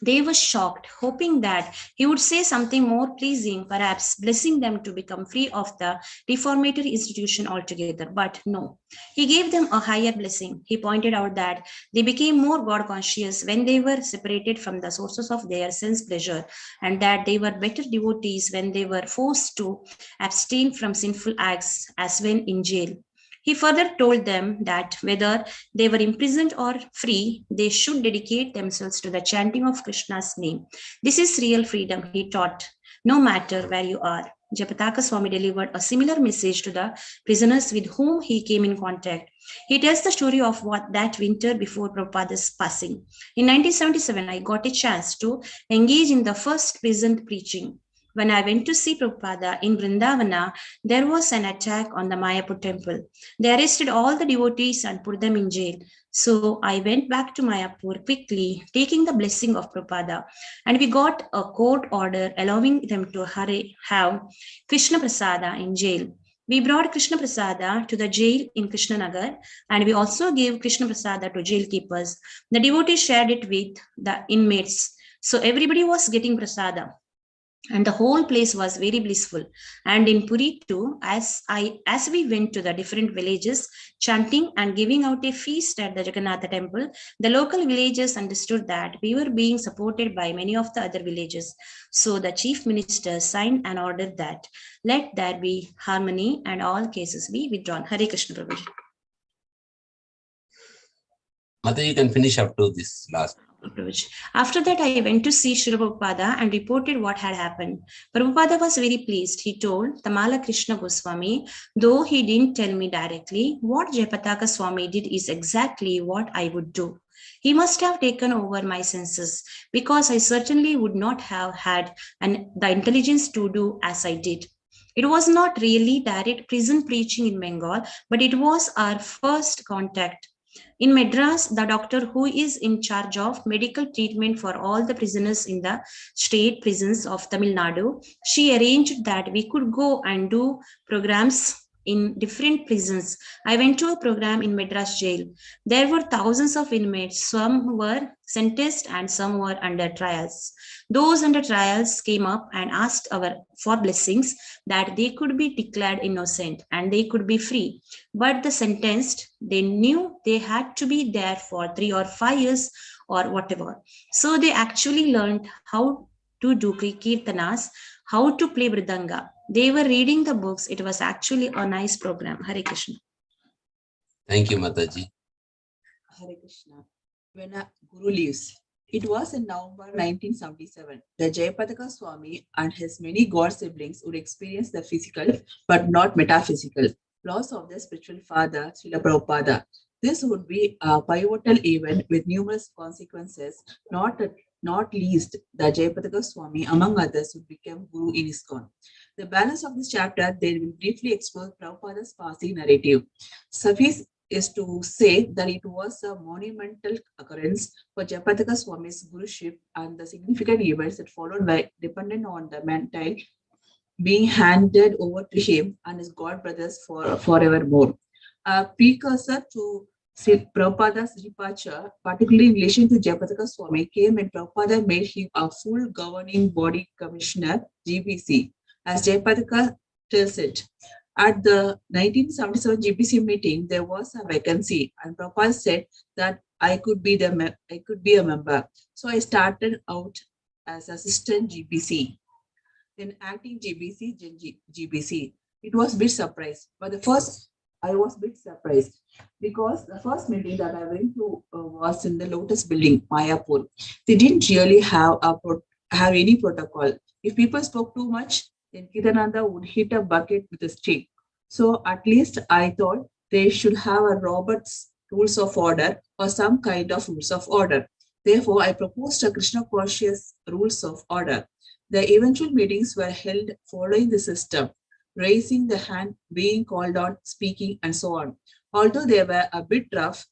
They were shocked, hoping that he would say something more pleasing, perhaps blessing them to become free of the reformatory institution altogether. But no, he gave them a higher blessing. He pointed out that they became more God conscious when they were separated from the sources of their sense pleasure, and that they were better devotees when they were forced to abstain from sinful acts, as when in jail. He further told them that whether they were imprisoned or free, they should dedicate themselves to the chanting of Krishna's name. This is real freedom, he taught, no matter where you are. Jayapataka Swami delivered a similar message to the prisoners with whom he came in contact. He tells the story of what that winter before Prabhupada's passing. In 1977, I got a chance to engage in the first prison preaching. When I went to see Prabhupada in Vrindavana, there was an attack on the Mayapur temple. They arrested all the devotees and put them in jail. So I went back to Mayapur quickly, taking the blessing of Prabhupada, and we got a court order allowing them to have Krishna Prasada in jail. We brought Krishna Prasada to the jail in Krishnanagar, and we also gave Krishna Prasada to jail keepers. The devotees shared it with the inmates. So everybody was getting Prasada. And the whole place was very blissful. And in Puri too, as we went to the different villages, chanting and giving out a feast at the Jagannatha temple, the local villagers understood that we were being supported by many of the other villages. So the chief minister signed an order that let there be harmony and all cases be withdrawn. Hare Krishna Prabhuji.
Mother, you can finish up to this last.
After that, I went to see Srila Prabhupada and reported what had happened. Prabhupada was very pleased. He told Tamala Krishna Goswami, though he didn't tell me directly, what Jayapataka Swami did is exactly what I would do. He must have taken over my senses, because I certainly would not have had the intelligence to do as I did. It was not really direct prison preaching in Bengal, but it was our first contact. In Madras, the doctor who is in charge of medical treatment for all the prisoners in the state prisons of Tamil Nadu, she arranged that we could go and do programs in different prisons. I went to a program in Madras jail. There were thousands of inmates. Some were sentenced and some were under trials. Those under trials came up and asked for blessings that they could be declared innocent and they could be free. But the sentenced, they knew they had to be there for 3 or 5 years or whatever. So they actually learned how to do kirtanas, how to play mridanga. They were reading the books. It was actually a nice program. Hare Krishna.
Thank you, Mataji.
Hare Krishna. When a guru leaves, it was in November 1977. The Jayapataka Swami and his many god siblings would experience the physical but not metaphysical loss of their spiritual father, Srila Prabhupada. This would be a pivotal event with numerous consequences, not least the Jayapataka Swami, among others, would become Guru in ISKCON. The balance of this chapter, they will briefly explore Prabhupada's passing narrative. Suffice is to say that it was a monumental occurrence for Jayapataka Swami's Guruship, and the significant events that followed were dependent on the mantle being handed over to him and his god brothers forevermore. A precursor to Sri Prabhupada's departure, particularly in relation to Jayapataka Swami, came when Prabhupada made him a full governing body commissioner, GBC, as Jayapataka tells it. At the 1977 GBC meeting, there was a vacancy, and Prabhupada said that I could be a member. So I started out as assistant GBC, then acting GBC, then GBC. It was a bit surprised, but I was a bit surprised because the first meeting that I went to was in the Lotus Building, Mayapur. They didn't really have any protocol. If people spoke too much, then Kidananda would hit a bucket with a stick. So at least I thought they should have a Robert's rules of order or some kind of rules of order. Therefore, I proposed a Krishna conscious rules of order. The eventual meetings were held following the system, raising the hand, being called on, speaking, and so on. Although they were a bit rough,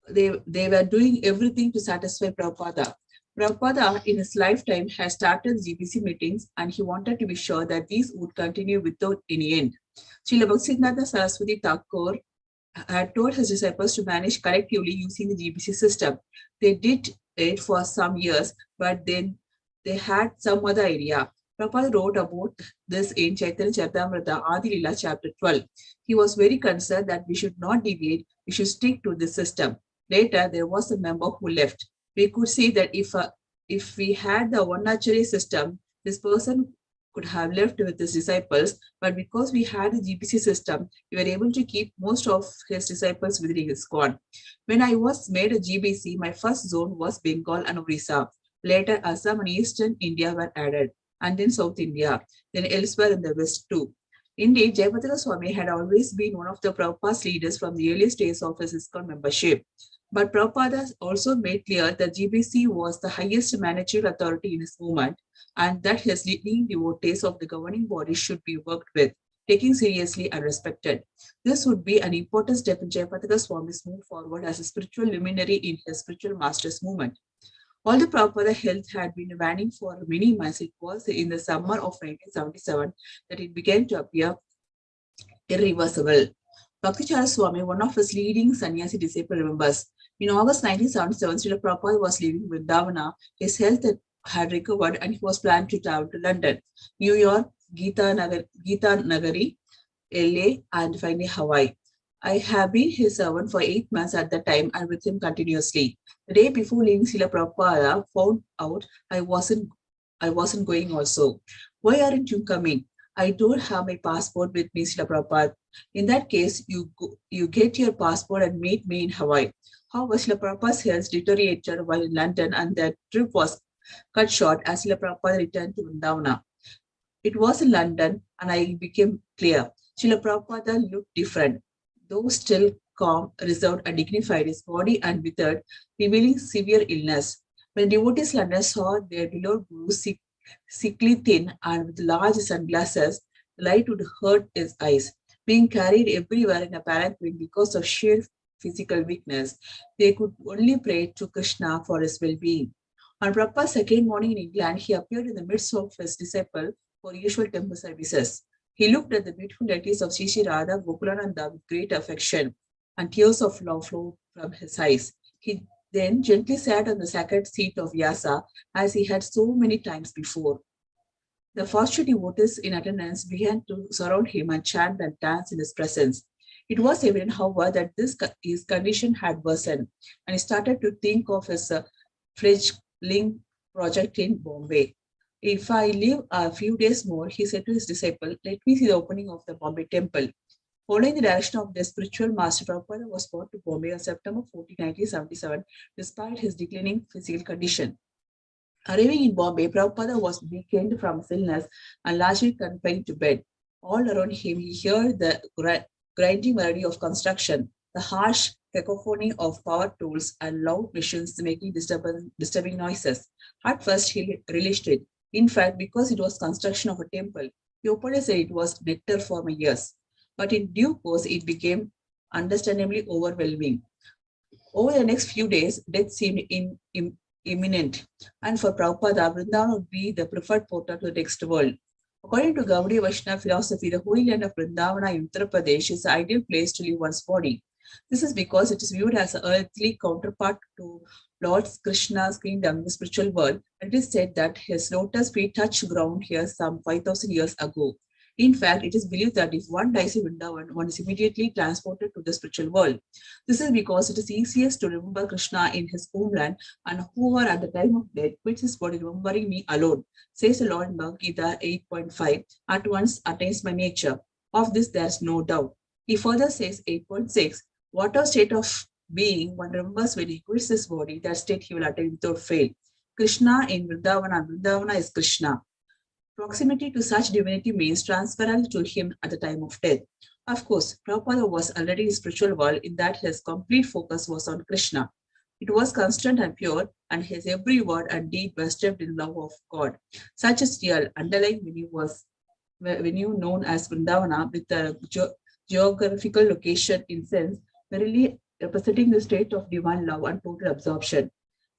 they were doing everything to satisfy Prabhupada. Prabhupada, in his lifetime, had started GBC meetings, and he wanted to be sure that these would continue without any end. Srila Bhaktivinoda Saraswati Thakur had told his disciples to manage collectively using the GBC system. They did it for some years, but then they had some other idea. Prabhupada wrote about this in Chaitanya Charitamrita Adi Lila chapter 12. He was very concerned that we should not deviate, we should stick to the system. Later, there was a member who left. We could see that if we had the Varnachari system, this person could have left with his disciples, but because we had the GBC system, we were able to keep most of his disciples within ISKCON. When I was made a GBC, my first zone was Bengal and Orissa. Later, Assam and Eastern India were added, and then South India, then elsewhere in the West too. Indeed, Jayapataka Swami had always been one of the Prabhupada's leaders from the earliest days of his ISKCON membership. But Prabhupada also made clear that GBC was the highest managerial authority in his movement, and that his leading devotees of the governing body should be worked with, taken seriously and respected. This would be an important step in Jayapataka Swami's move forward as a spiritual luminary in his spiritual master's movement. Although Prabhupada health had been waning for many months, it was in the summer of 1977 that it began to appear irreversible. Bhaktichara Swami, one of his leading sannyasi disciples, remembers. In August 1977, Srila Prabhupada was leaving Vrindavana. His health had recovered and he was planning to travel to London, New York, Gita Nagari, LA, and finally Hawaii. I have been his servant for 8 months at the time and with him continuously. The day before leaving, Srila Prabhupada found out I wasn't going also. Why aren't you coming? I don't have my passport with me, Srila Prabhupada. In that case, you get your passport and meet me in Hawaii. However, Srila Prabhupada's health deteriorated while in London and that trip was cut short as Srila Prabhupada returned to Vrindavana. It was in London and I became clear. Srila Prabhupada looked different, though still calm, reserved and dignified, his body and withered, revealing severe illness. When devotees in London saw their beloved Guru sickly thin and with large sunglasses, the light would hurt his eyes. Being carried everywhere in a palanquin because of sheer physical weakness, they could only pray to Krishna for his well-being. On Prabhupada's second morning in England, he appeared in the midst of his disciples for usual temple services. He looked at the beautiful deities of Sri Sri Radha Gokulananda with great affection, and tears of love flowed from his eyes. He then gently sat on the sacred seat of Vyasa as he had so many times before. The fortunate devotees in attendance began to surround him and chant and dance in his presence. It was evident, however, that his condition had worsened, and he started to think of his fledgling project in Bombay. If I live a few days more, he said to his disciple, let me see the opening of the Bombay temple. Following the direction of their spiritual master, Prabhupada was brought to Bombay on September 14, 1977, despite his declining physical condition. Arriving in Bombay, Prabhupada was weakened from illness and largely confined to bed. All around him, he heard the grinding melody of construction, the harsh cacophony of power tools, and loud machines making disturbing noises. At first, he relished it. In fact, because it was construction of a temple, he openly said it was nectar for my ears. But in due course, it became understandably overwhelming. Over the next few days, death seemed imminent, and for Prabhupada, Vrindavan would be the preferred portal to the next world. According to Gaudiya Vaishnava philosophy, the holy land of Vrindavana in Uttar Pradesh is the ideal place to leave one's body. This is because it is viewed as an earthly counterpart to Lord Krishna's kingdom in the spiritual world. It is said that his lotus feet touched ground here some 5,000 years ago. In fact, it is believed that if one dies in Vrindavan, one is immediately transported to the spiritual world. This is because it is easiest to remember Krishna in his homeland, and whoever at the time of death quits his body remembering me alone, says the Lord in Bhagavad Gita 8.5, at once attains my nature. Of this there is no doubt. He further says 8.6, whatever state of being one remembers when he quits his body, that state he will attain without fail. Krishna in Vrindavana, Vrindavana is Krishna. Proximity to such divinity means transferal to him at the time of death. Of course, Prabhupada was already in the spiritual world in that his complete focus was on Krishna. It was constant and pure, and his every word and deed was steeped in love of God. Such a real underlying venue known as Vrindavana, with a geographical location in sense, verily representing the state of divine love and total absorption.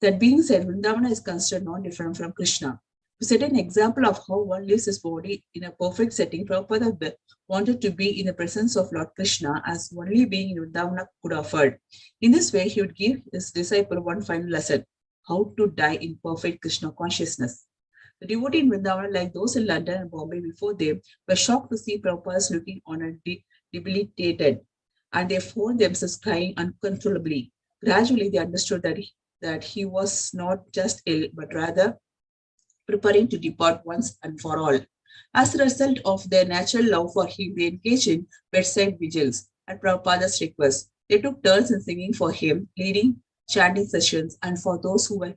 That being said, Vrindavana is considered non-different from Krishna. To set an example of how one lives his body in a perfect setting, Prabhupada wanted to be in the presence of Lord Krishna as only being in Vrindavana could offer. In this way, he would give his disciple one final lesson, how to die in perfect Krishna consciousness. The devotee in Vrindavana, like those in London and Bombay before them, were shocked to see Prabhupada looking on and debilitated, and they found themselves crying uncontrollably. Gradually, they understood that he was not just ill, but rather preparing to depart once and for all. As a result of their natural love for him, they engaged in bedside vigils at Prabhupada's request. They took turns in singing for him, leading chanting sessions, and for those who were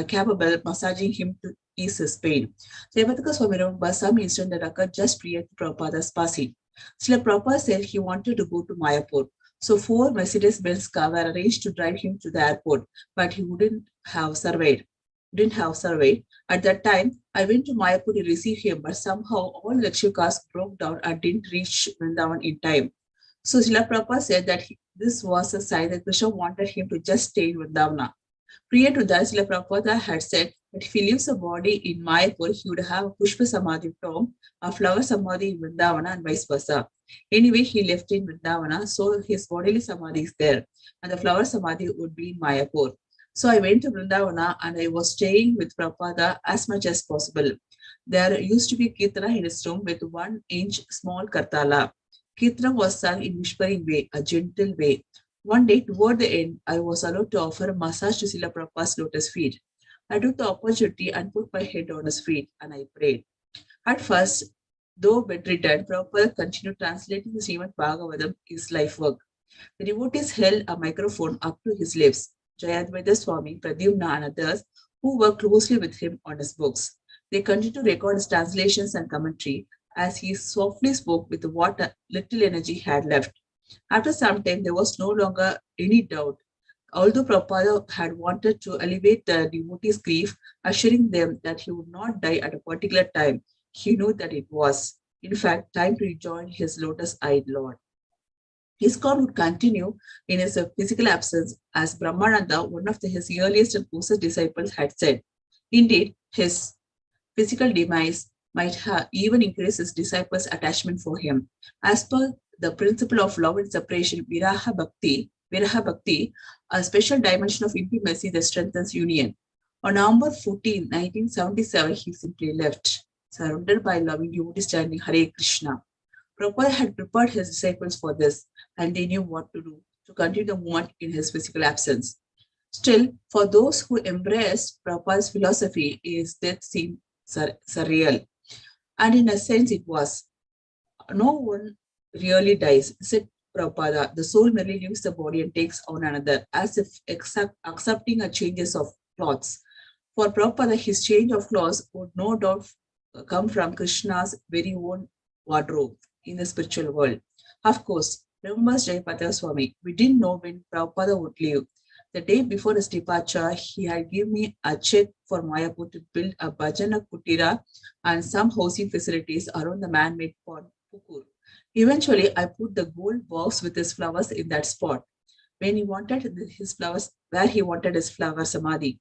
capable, massaging him to ease his pain. Jayapataka Swami remembers some incident that occurred just prior to Prabhupada's passing. Srila Prabhupada said he wanted to go to Mayapur. So 4 Mercedes-Benz cars were arranged to drive him to the airport, but he didn't have surveyed. At that time, I went to Mayapur to receive him, but somehow all luxury cars broke down and didn't reach Vrindavan in time. So Srila Prabhupada said that this was a sign that Krishna wanted him to just stay in Vrindavana. Prior to that, Srila Prabhupada had said that if he leaves a body in Mayapur, he would have a Pushpa Samadhi tomb, a flower Samadhi in Vrindavana, and vice versa. Anyway, he left in Vrindavana, so his bodily Samadhi is there, and the flower Samadhi would be in Mayapur. So I went to Vrindavana and I was staying with Prabhupada as much as possible. There used to be Kirtana in his room with 1-inch small kartala. Kirtana was sung in whispering way, a gentle way. One day, toward the end, I was allowed to offer a massage to Srila Prabhupada's lotus feet. I took the opportunity and put my head on his feet and I prayed. At first, though bedridden, Prabhupada continued translating the Srimad Bhagavatam, his life work. The devotees held a microphone up to his lips. Jayadvaita Swami, Pradyumna, and others who worked closely with him on his books. They continued to record his translations and commentary as he softly spoke with what little energy had left. After some time, there was no longer any doubt. Although Prabhupada had wanted to alleviate the devotees' grief, assuring them that he would not die at a particular time, he knew that it was, in fact, time to rejoin his lotus-eyed Lord. His ISKCON would continue in his physical absence, as Brahmananda, one of his earliest and closest disciples, had said. Indeed, his physical demise might have even increased his disciples' attachment for him. As per the principle of love and separation, Viraha Bhakti, a special dimension of intimacy that strengthens union. On November 14, 1977, he simply left, surrounded by loving devotees chanting Hare Krishna. Prabhupada had prepared his disciples for this, and they knew what to do to continue the movement in his physical absence. Still, for those who embraced Prabhupada's philosophy, his death seemed surreal. And in a sense, it was. No one really dies, said Prabhupada. The soul merely leaves the body and takes on another, as if accepting a changes of clothes. For Prabhupada, his change of clothes would no doubt come from Krishna's very own wardrobe in the spiritual world. Of course, remembers Jayapataka Swami, we didn't know when Prabhupada would leave. The day before his departure, he had given me a check for Mayapur to build a bhajana kutira and some housing facilities around the man-made pond, Pukur. Eventually, I put the gold box with his flowers in that spot when he wanted his flowers, where he wanted his flower samadhi.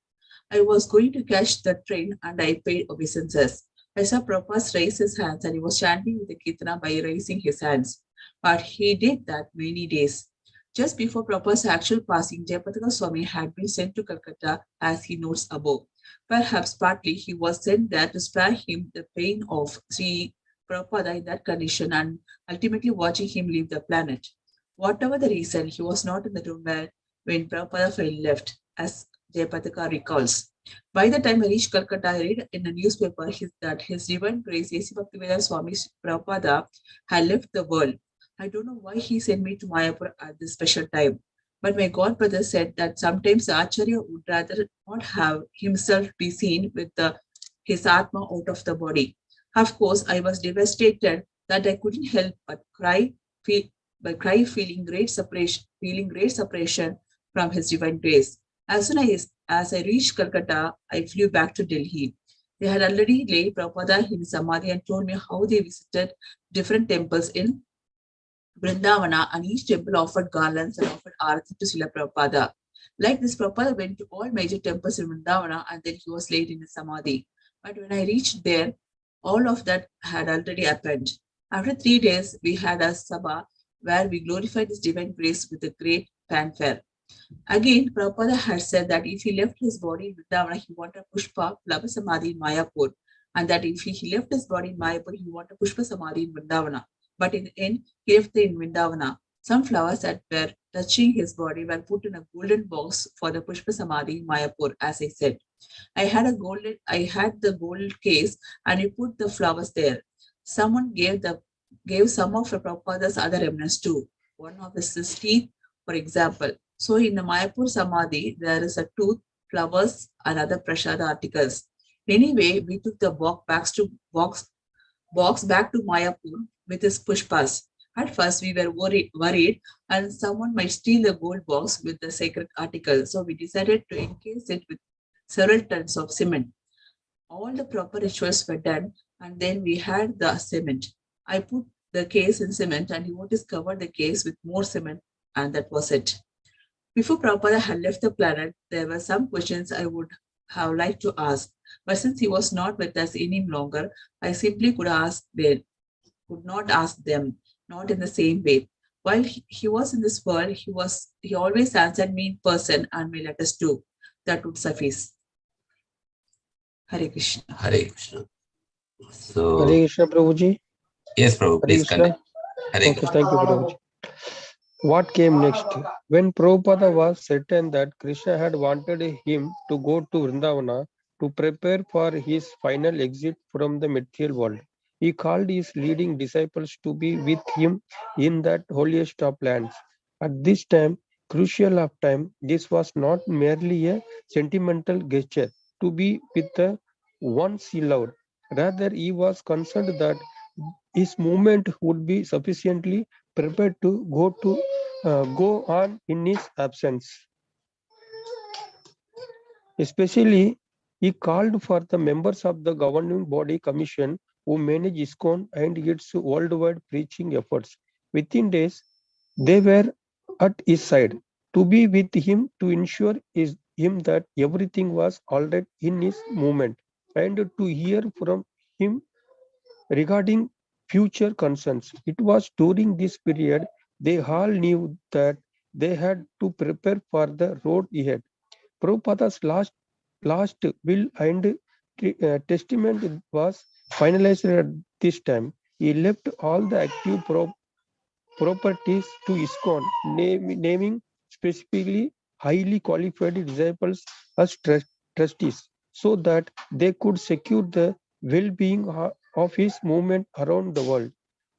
I was going to catch the train and I paid obeisances. I saw Prabhupada raise his hands and he was chanting with the kirtana by raising his hands. But he did that many days. Just before Prabhupada's actual passing, Jayapataka Swami had been sent to Calcutta as he notes above. Perhaps partly he was sent there to spare him the pain of seeing Prabhupada in that condition and ultimately watching him leave the planet. Whatever the reason, he was not in the room when Prabhupada left, as Jayapataka recalls. By the time I reached Calcutta, I read in a newspaper that His Divine Grace A.C. Bhaktivedanta Swami Prabhupada had left the world. I don't know why he sent me to Mayapur at this special time, but my godbrother said that sometimes the Acharya would rather not have himself be seen with his Atma out of the body. Of course, I was devastated that I couldn't help but cry, feeling great separation from His Divine Grace. As soon as I reached Calcutta, I flew back to Delhi. They had already laid Prabhupada in Samadhi and told me how they visited different temples in Vrindavana, and each temple offered garlands and offered arati to Srila Prabhupada. Like this, Prabhupada went to all major temples in Vrindavana and then he was laid in a samadhi. But when I reached there, all of that had already happened. After 3 days, we had a sabha where we glorified His Divine Grace with a great fanfare. Again, Prabhupada had said that if he left his body in Vrindavana, he wanted Pushpa Flava Samadhi in Mayapur, and that if he left his body in Mayapur, he wanted Pushpa Samadhi in Vrindavana. But in the end, he left in Vrindavana. Some flowers that were touching his body were put in a golden box for the Pushpa Samadhi in Mayapur, as I said. I had the gold case and we put the flowers there. Someone gave some of Prabhupada's other remnants too. One of his teeth, for example. So in the Mayapur Samadhi, there is a tooth, flowers, and other prasada articles. Anyway, we took the box back to Mayapur with his pushpas. At first, we were worried and someone might steal the gold box with the sacred article. So we decided to encase it with several tons of cement. All the proper rituals were done and then we had the cement. I put the case in cement and devotees covered the case with more cement and that was it. Before Prabhupada had left the planet, there were some questions I would have liked to ask. But since he was not with us any longer, I simply could not ask them, not in the same way. While he was in this world, he always answered me in person and my letters too. That would suffice. Hare Krishna.
Hare Krishna. So,
Hare Krishna, Prabhuji.
yes, Prabhu,
Hare
please
Krishna.
continue. Hare
Okay,
Krishna.
thank you, Prabhuji. What came next? When Prabhupada was certain that Krishna had wanted him to go to Vrindavana to prepare for his final exit from the material world, he called his leading disciples to be with him in that holiest of lands. At this time, crucial of time, this was not merely a sentimental gesture to be with the ones he loved. Rather, he was concerned that his movement would be sufficiently prepared to go on in his absence. Especially, he called for the members of the governing body commission who manage ISKCON and its worldwide preaching efforts. Within days, they were at his side to be with him to ensure him that everything was all right in his movement and to hear from him regarding future concerns. It was during this period they all knew that they had to prepare for the road ahead. Prabhupada's last will and testament was finalized at this time. He left all the active properties to ISKCON, naming specifically highly qualified disciples as trustees so that they could secure the well-being of his movement around the world.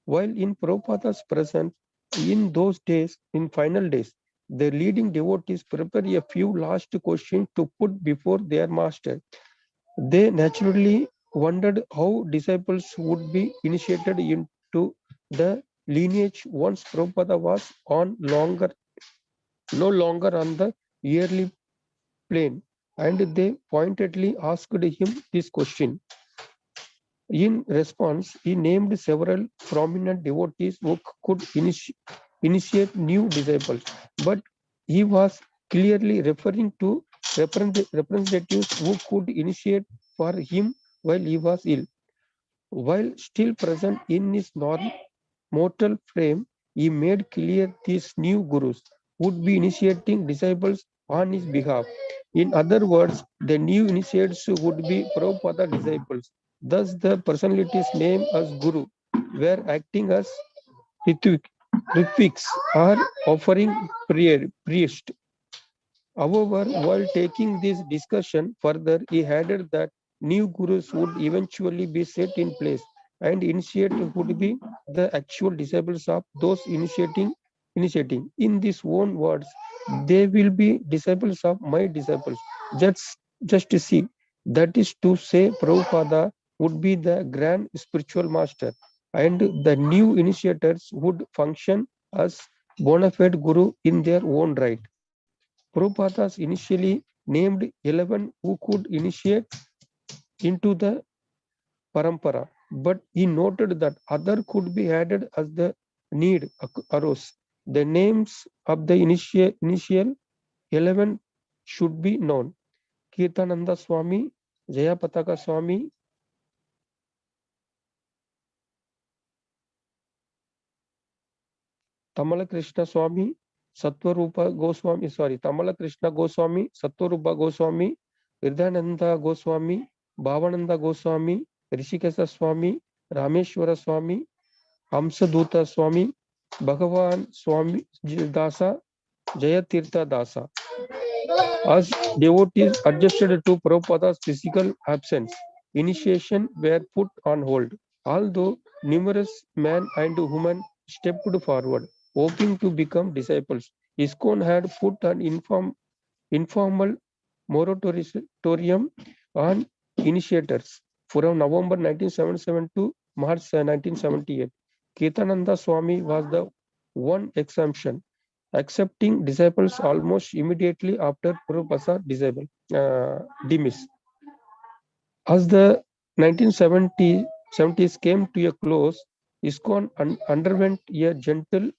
While in Prabhupada's presence, in those days, in final days, the leading devotees prepare a few last questions to put before their master. They naturally wondered how disciples would be initiated into the lineage once Prabhupada was no longer on the yearly plane, and they pointedly asked him this question. In response, he named several prominent devotees who could initiate new disciples, but he was clearly referring to representatives who could initiate for him while he was ill. While still present in his mortal frame, he made clear these new gurus would be initiating disciples on his behalf. In other words, the new initiates would be Prabhupada disciples. Thus, the personalities named as Guru were acting as Ritviks or offering prayer, priest. However, while taking this discussion further, he added that new gurus would eventually be set in place and initiate would be the actual disciples of those initiating. In these own words, they will be disciples of my disciples. Just to see. That is to say, Prabhupada would be the grand spiritual master, and the new initiators would function as bona fide guru in their own right. Prabhupada initially named 11 who could initiate into the parampara, but he noted that other could be added as the need arose. The names of the initial 11 should be known. Kirtananda Swami, Jayapataka Swami, Tamala Krishna Swami, Sattvarupa Goswami, Tamala Krishna Goswami, Sattvarupa Goswami, Hridayananda Goswami, Bhavananda Goswami, Rishikesa Swami, Rameshwara Swami, Hamsaduta Swami, Bhagavan Swami Dasa, Jayatirtha Dasa. As devotees adjusted to Prabhupada's physical absence, initiation were put on hold. Although numerous men and women stepped forward, hoping to become disciples, ISKCON had put an informal moratorium on initiators from November 1977 to March 1978. Kirtananda Swami was the one exemption, accepting disciples almost immediately after Prabhupada demise. As the 1970s came to a close, ISKCON underwent a gentle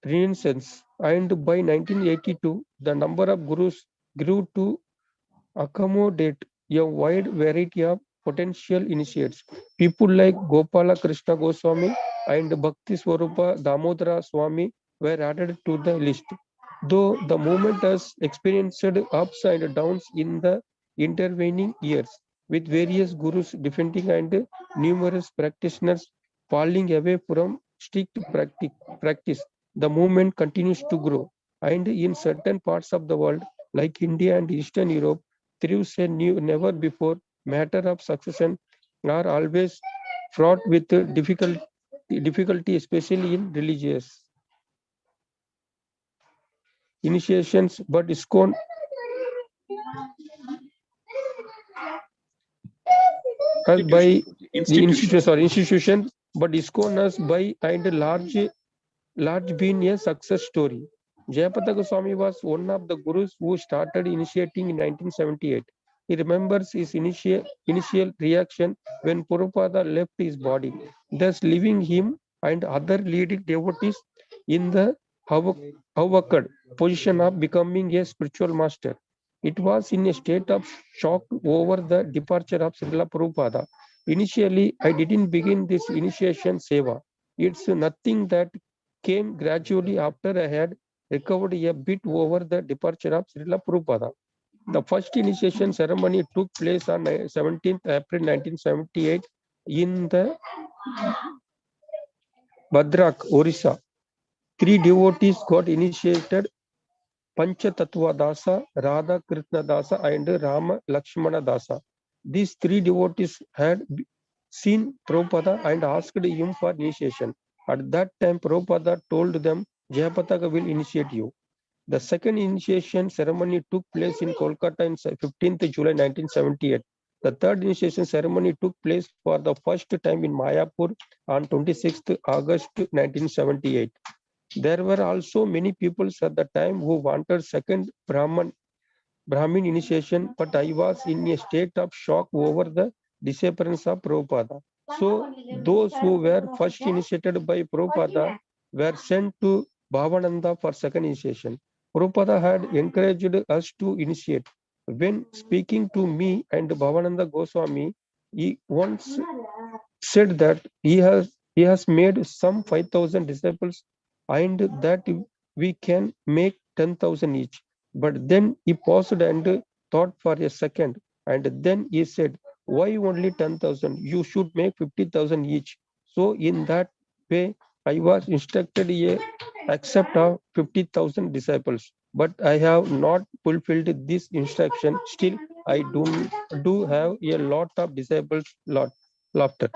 renaissance, and by 1982, the number of gurus grew to accommodate a wide variety of potential initiates. People like Gopala Krishna Goswami and Bhakti Swarupa Damodara Swami were added to the list. Though the movement has experienced ups and downs in the intervening years, with various gurus defending and numerous practitioners falling away from strict practice, the movement continues to grow. And in certain parts of the world, like India and Eastern Europe, through a never before matter of succession are always fraught with difficulty, especially in religious initiations. But ISKCON as by the institution, but ISKCON as by and large been a success story. Jayapataka Swami was one of the gurus who started initiating in 1978. He remembers his initial reaction when Prabhupada left his body, thus leaving him and other leading devotees in the avakad position of becoming a spiritual master. It was in a state of shock over the departure of Srila Prabhupada. Initially, I didn't begin this initiation seva. It's nothing that came gradually after I had recovered a bit over the departure of Srila Prabhupada. The first initiation ceremony took place on 17th April 1978 in the Bhadrak, Orissa. 3 devotees got initiated Panchatattva Dasa, Radha Krishna Dasa, and Rama Lakshmana Dasa. These three devotees had seen Prabhupada and asked him for initiation. At that time, Prabhupada told them, Jayapataka will initiate you. The second initiation ceremony took place in Kolkata on 15th July 1978. The third initiation ceremony took place for the first time in Mayapur on 26th August 1978. There were also many people at the time who wanted second Brahmin initiation, but I was in a state of shock over the disappearance of Prabhupada. So those who were first initiated by Prabhupada were sent to Bhavananda for second initiation. Prabhupada had encouraged us to initiate. When speaking to me and Bhavananda Goswami, he once said that he has made some 5,000 disciples and that we can make 10,000 each. But then he paused and thought for a second, and then he said, why only 10,000? You should make 50,000 each. So in that way, I was instructed a accept of 50,000 disciples. But I have not fulfilled this instruction. Still, I do have a lot of disciples. Laughter.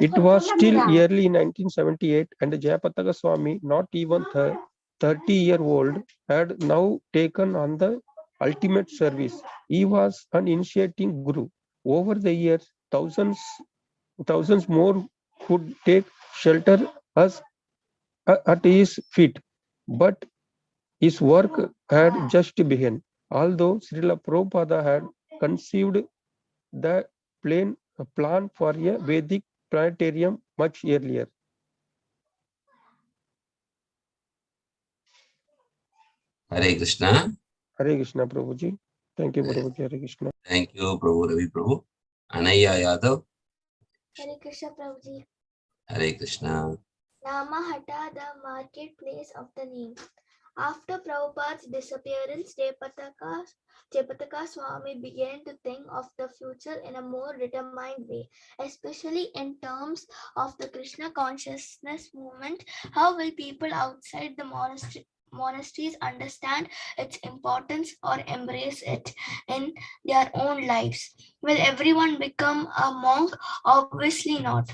It was still early in 1978, and Jayapataka Swami, not even 30-year-old, had now taken on the ultimate service. He was an initiating guru. Over the years, thousands more could take shelter us at his feet, but his work had just begun. Although Srila Prabhupada had conceived the plan for a Vedic planetarium much earlier.
Hare Krishna.
Hare Krishna, Prabhuji. Thank you, Prabhuji. Hare Krishna.
Thank you, Prabhu Ravi Prabhu. Anaya Yadav.
Hare Krishna Prabhuji.
Hare Krishna.
Namahata, the marketplace of the name. After Prabhupada's disappearance, Jayapataka Swami began to think of the future in a more determined way, especially in terms of the Krishna consciousness movement. How will people outside the monasteries understand its importance or embrace it in their own lives? Will everyone become a monk? Obviously not.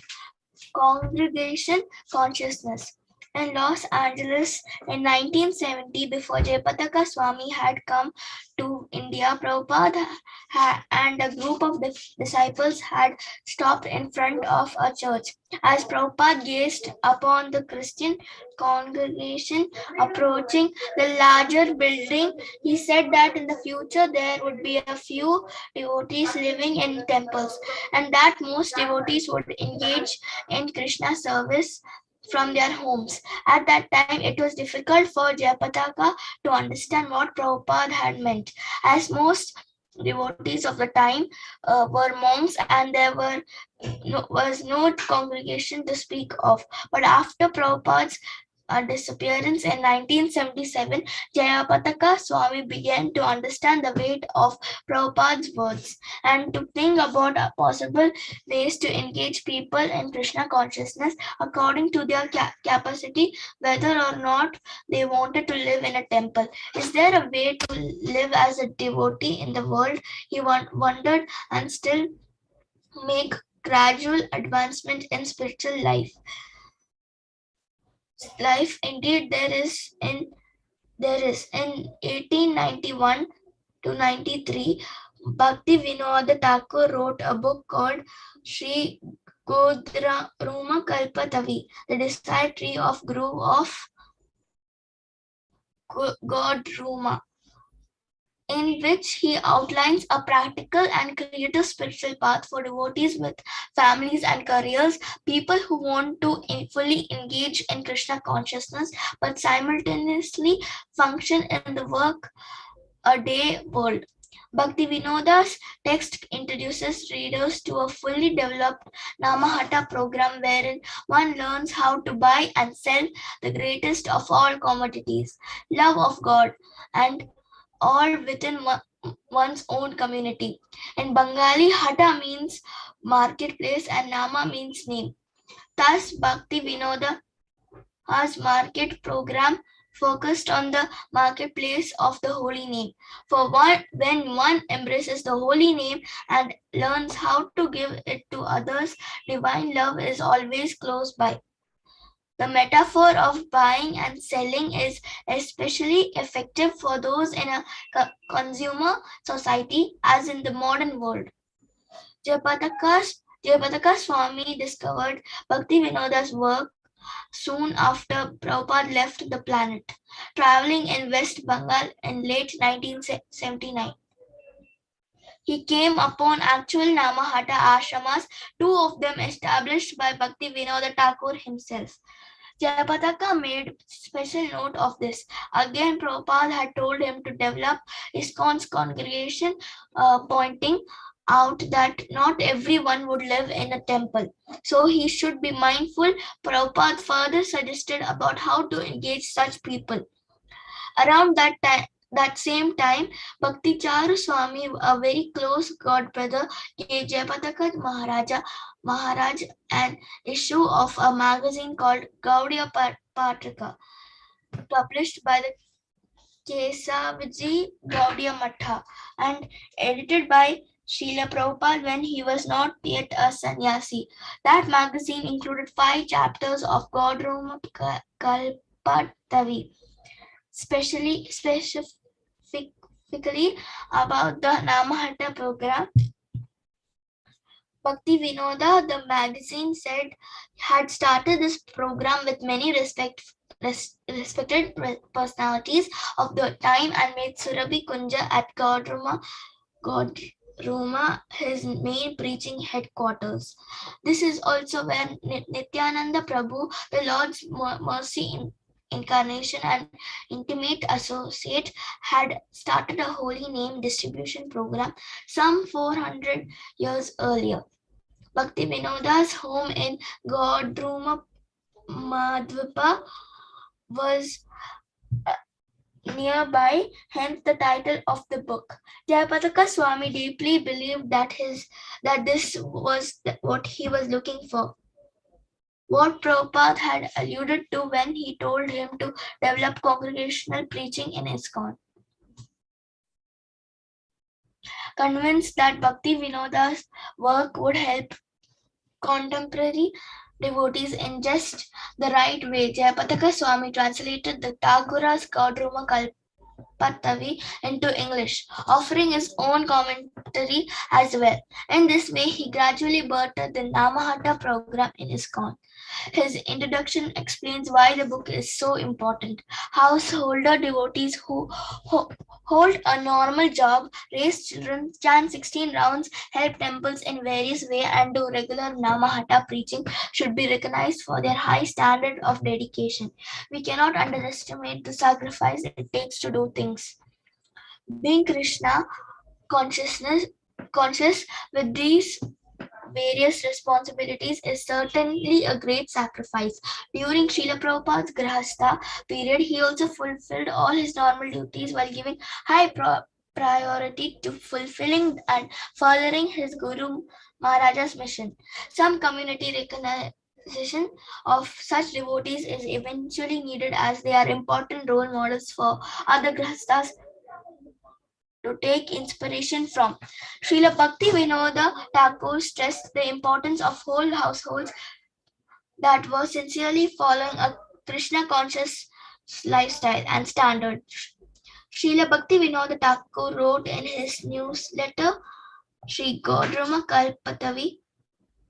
Congregation consciousness. In Los Angeles in 1970, before Jayapataka Swami had come to India, Prabhupada and a group of disciples had stopped in front of a church. As Prabhupada gazed upon the Christian congregation approaching the larger building, he said that in the future there would be a few devotees living in temples, and that most devotees would engage in Krishna service from their homes. At that time, it was difficult for Jayapataka to understand what Prabhupada had meant, as most devotees of the time were monks and there was no congregation to speak of. But after Prabhupada's disappearance in 1977, Jayapataka Swami began to understand the weight of Prabhupada's words and to think about possible ways to engage people in Krishna consciousness according to their capacity, whether or not they wanted to live in a temple. Is there a way to live as a devotee in the world? He wondered, and still make gradual advancement in spiritual life. Indeed, there is in 1891 to 93, Bhakti Vinod Thakur wrote a book called Sri Ruma Kalpatavi, the desired tree of grove of God Ruma, in which he outlines a practical and creative spiritual path for devotees with families and careers, people who want to fully engage in Krishna consciousness but simultaneously function in the work-a-day world. Bhakti Vinoda's text introduces readers to a fully developed Namahata program wherein one learns how to buy and sell the greatest of all commodities, love of God, and all within one's own community. In Bengali, Hata means marketplace and Nama means name. Thus, Bhakti Vinoda's market program focused on the marketplace of the holy name. For when one embraces the holy name and learns how to give it to others, divine love is always close by. The metaphor of buying and selling is especially effective for those in a consumer society as in the modern world. Jayapataka Swami discovered Bhakti Vinoda's work soon after Prabhupada left the planet, traveling in West Bengal in late 1979. He came upon actual Namahata ashramas, two of them established by Bhakti Vinoda Thakur himself. Jayapataka made special note of this. Again, Prabhupada had told him to develop ISKCON's congregation, pointing out that not everyone would live in a temple. So he should be mindful. Prabhupada further suggested about how to engage such people. Around that same time, Bhakti Charu Swami, a very close god brother, gave Jayapataka Maharaj an issue of a magazine called Gaudiya Patrika, published by the Kesaviji Gaudiya Matha and edited by Srila Prabhupada when he was not yet a sannyasi. That magazine included 5 chapters of Godruma Kalpatavi, specifically about the Namahata program. Bhakti Vinoda, the magazine said, had started this program with many respected personalities of the time and made Surabhi Kunja at Godruma his main preaching headquarters. This is also where Nityananda Prabhu, the Lord's mercy incarnation and intimate associate, had started a holy name distribution program some 400 years earlier. Bhakti Vinoda's home in Godruma Madhvipa was nearby, hence the title of the book. Jayapataka Swami deeply believed that this was what he was looking for, what Prabhupada had alluded to when he told him to develop congregational preaching in ISKCON. Convinced that Bhakti Vinoda's work would help contemporary devotees in just the right way, Jayapataka Swami translated the Thakura's Godruma Kalpatavi into English, offering his own commentary as well. In this way, he gradually birthed the Namahata program in ISKCON. His introduction explains why the book is so important. Householder devotees who hold a normal job, raise children, chant 16 rounds, help temples in various ways, and do regular Namahata preaching should be recognized for their high standard of dedication. We cannot underestimate the sacrifice it takes to do things. Being Krishna conscious with these various responsibilities is certainly a great sacrifice. During Srila Prabhupada's Grahastha period, he also fulfilled all his normal duties while giving high priority to fulfilling and furthering his Guru Maharaja's mission. Some community recognition of such devotees is eventually needed as they are important role models for other Grahasthas to take inspiration from. Srila Bhakti Vinoda Thakur stressed the importance of whole households that were sincerely following a Krishna conscious lifestyle and standards. Srila Bhakti Vinoda Thakur wrote in his newsletter, Sri Godruma Kalpatavi,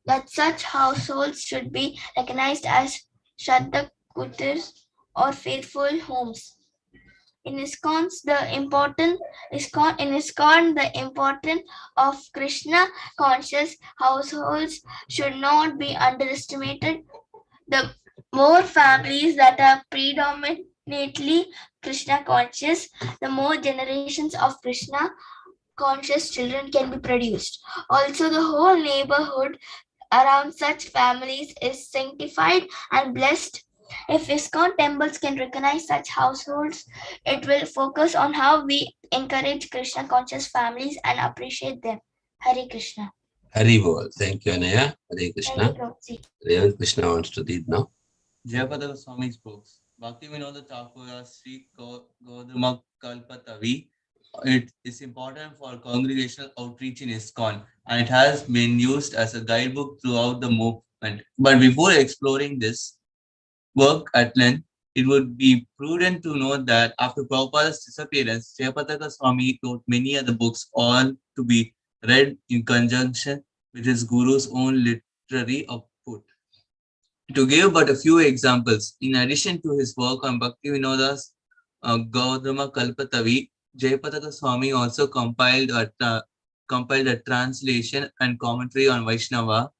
that such households should be recognized as Shraddha Kutir or faithful homes. In ISKCON, the importance of Krishna conscious households should not be underestimated. The more families that are predominantly Krishna conscious, the more generations of Krishna conscious children can be produced. Also, the whole neighborhood around such families is sanctified and blessed. If ISKCON temples can recognize such households, it will focus on how we encourage Krishna conscious families and appreciate them. Hare Krishna.
Hari Bol. Thank you, Anaya. Hare Krishna.
Thank you,
Reverend Krishna wants to read now.
Jayapataka Swami's books Bhaktivinoda Thakura Sri Godama Kalpatavi. It is important for congregational outreach in ISKCON, and it has been used as a guidebook throughout the movement. But before exploring this work at length, it would be prudent to note that after Prabhupada's disappearance, Jayapataka Swami wrote many other books, all to be read in conjunction with his guru's own literary output. To give but a few examples, in addition to his work on Bhaktivinoda's Gaudama Kalpatavi, Jayapataka Swami also compiled a translation and commentary on Vaishnava,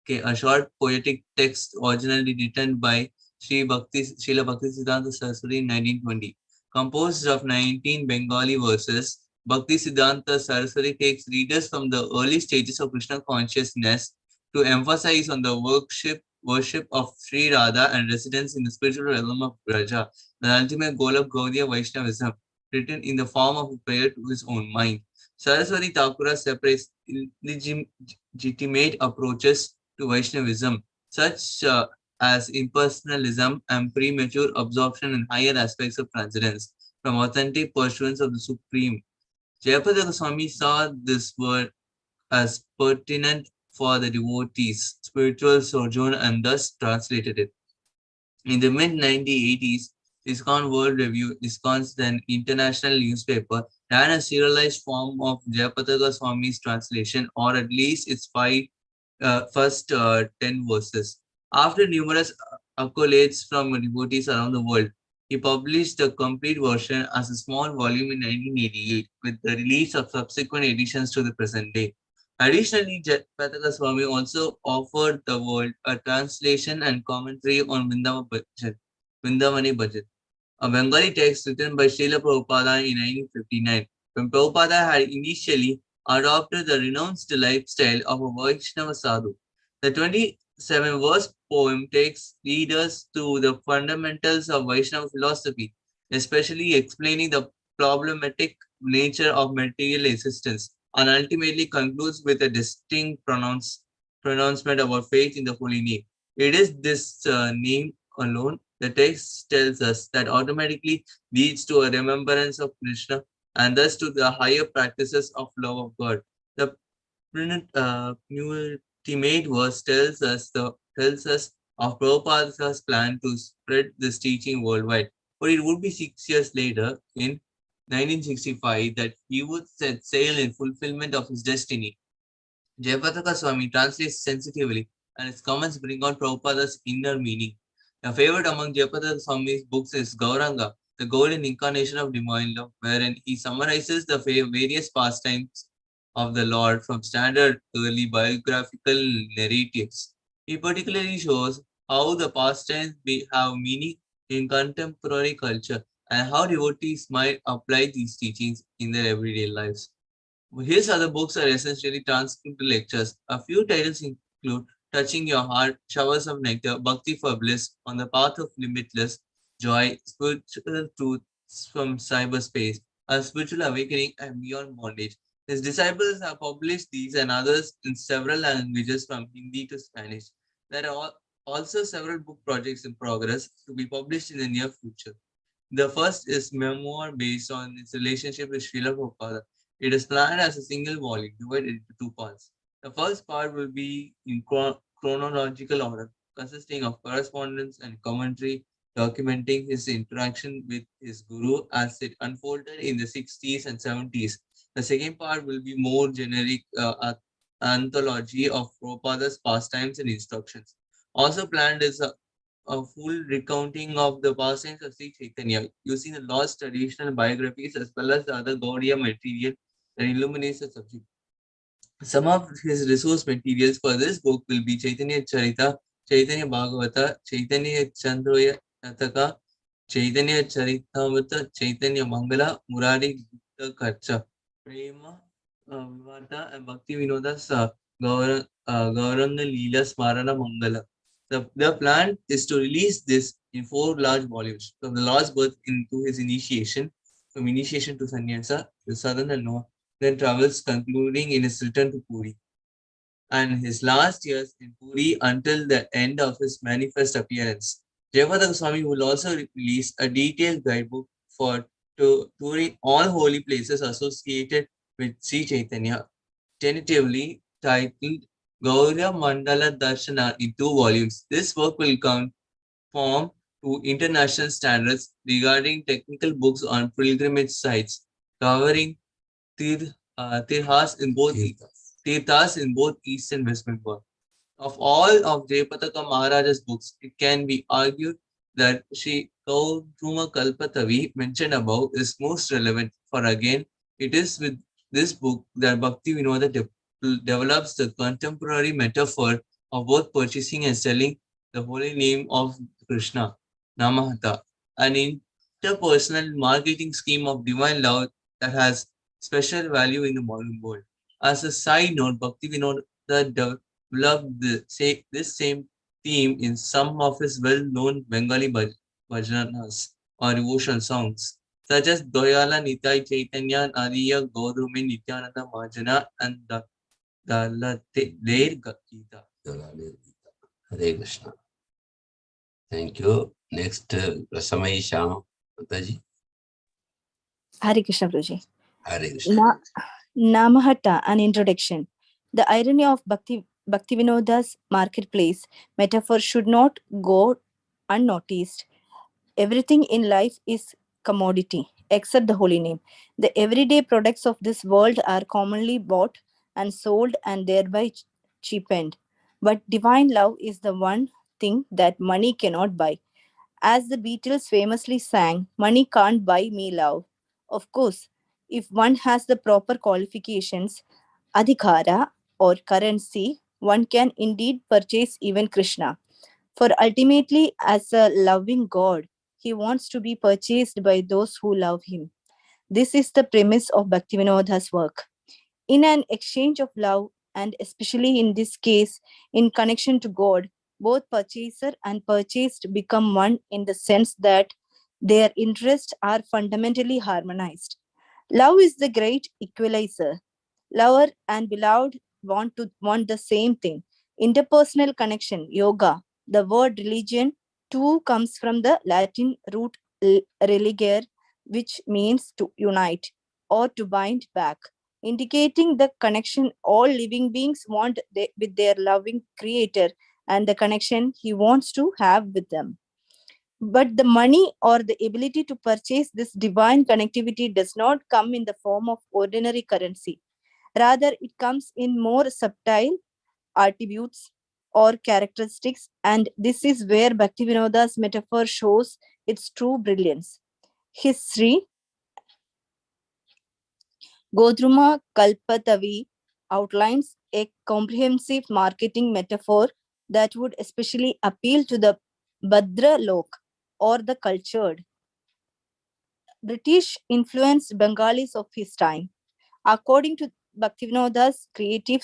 okay, a short poetic text originally written by Srila Bhaktisiddhanta Saraswati in 1920. Composed of 19 Bengali verses, Bhaktisiddhanta Saraswati takes readers from the early stages of Krishna consciousness to emphasize on the worship of Sri Radha and residence in the spiritual realm of Braja, the ultimate goal of Gaudiya Vaishnavism, written in the form of a prayer to his own mind. Saraswati Thakura separates legitimate approaches to Vaishnavism, such as impersonalism and premature absorption in higher aspects of transcendence, from authentic pursuance of the Supreme. Jayapataka Swami saw this word as pertinent for the devotees' spiritual sojourn and thus translated it. In the mid 1980s, ISKCON World Review, ISKCON's then international newspaper, ran a serialized form of Jayapataka Swami's translation, or at least its first 10 verses. After numerous accolades from devotees around the world, he published the complete version as a small volume in 1988 with the release of subsequent editions to the present day. Additionally, Jayapataka Swami also offered the world a translation and commentary on Vindavani Bhajan, a Bengali text written by Srila Prabhupada in 1959, when Prabhupada had initially adopted the renounced lifestyle of a Vaishnava sadhu. The 27-verse poem takes readers through the fundamentals of Vaishnava philosophy, especially explaining the problematic nature of material existence, and ultimately concludes with a distinct pronouncement about faith in the holy name. It is this name alone, the text tells us, that automatically leads to a remembrance of Krishna and thus to the higher practices of love of God. The ultimate verse tells us of Prabhupada's plan to spread this teaching worldwide. But it would be 6 years later, in 1965, that he would set sail in fulfillment of his destiny. Jayapataka Swami translates sensitively, and his comments bring out Prabhupada's inner meaning. A favorite among Jayapataka Swami's books is Gauranga, the golden incarnation of divine love, wherein he summarizes the various pastimes of the Lord from standard early biographical narratives. He particularly shows how the pastimes have meaning in contemporary culture and how devotees might apply these teachings in their everyday lives. His other books are essentially transcribed lectures. A few titles include Touching Your Heart, Showers of Nectar, Bhakti for Bliss, On the Path of Limitless Joy, Spiritual Truths from Cyberspace, A Spiritual Awakening, and Beyond Bondage. His disciples have published these and others in several languages from Hindi to Spanish. There are also several book projects in progress to be published in the near future. The first is memoir based on its relationship with Srila Prabhupada. It is planned as a single volume divided into two parts. The first part will be in chronological order, consisting of correspondence and commentary documenting his interaction with his guru as it unfolded in the 60s and 70s. The second part will be more generic anthology of Prabhupada's pastimes and instructions. Also planned is a full recounting of the pastimes of Sri Chaitanya using the lost traditional biographies as well as the other Gaudiya material that illuminates the subject. Some of his resource materials for this book will be Chaitanya Charita, Chaitanya Bhagavata, Chaitanya Chandroya Nataka, Chaitanya Charitamrita, Chaitanya Mangala, Murari Karcha, Prema Vivata, and Bhakti Vinoda's Gauranga Leela Smarana Mangala. The plan is to release this in 4 large volumes, from the Lord's birth into his initiation, from initiation to sannyasa, the southern and north, then travels concluding in his return to Puri, and his last years in Puri until the end of his manifest appearance. Jayapataka Swami will also release a detailed guidebook for touring all holy places associated with Sri Chaitanya, tentatively titled Gaura Mandala Darshana in 2 volumes. This work will conform to international standards regarding technical books on pilgrimage sites, covering tirthas in both East and West Bengal. Of all of Jayapataka Maharaja's books, it can be argued that Sri Kaudruma Kalpatavi mentioned above is most relevant, for again, it is with this book that Bhakti Vinoda develops the contemporary metaphor of both purchasing and selling the holy name of Krishna, Namahata, an interpersonal marketing scheme of divine love that has special value in the modern world. As a side note, Bhakti Vinoda developed this same theme in some of his well-known Bengali bhajanas or devotional songs, such as Doyala Nitai Chaitanya Nadiya Gaurumi Nityananda Mahajana and the Dalate Gita.
Hare Krishna. Thank you. Next, Rasamai Shama Mataji.
Hare Krishna Guruji.
Hare Krishna.
Namahata, an introduction. The irony of Bhaktivinoda's marketplace metaphor should not go unnoticed. Everything in life is commodity except the holy name. The everyday products of this world are commonly bought and sold and thereby cheapened. But divine love is the one thing that money cannot buy. As the Beatles famously sang, money can't buy me love. Of course, if one has the proper qualifications, adhikara or currency, one can indeed purchase even Krishna. For ultimately, as a loving God, he wants to be purchased by those who love him. This is the premise of Bhaktivinoda's work. In an exchange of love, and especially in this case, in connection to God, both purchaser and purchased become one in the sense that their interests are fundamentally harmonized. Love is the great equalizer. Lover and beloved want the same thing. Interpersonal connection, yoga. The word religion too comes from the Latin root religare, which means to unite or to bind back, indicating the connection all living beings want with their loving creator and the connection he wants to have with them. But the money or the ability to purchase this divine connectivity does not come in the form of ordinary currency. Rather, it comes in more subtle attributes or characteristics, and this is where Bhaktivinoda's metaphor shows its true brilliance. His Sri Godruma Kalpatavi outlines a comprehensive marketing metaphor that would especially appeal to the Bhadra Lok or the cultured British influenced Bengalis of his time. According to Bhaktivinoda's creative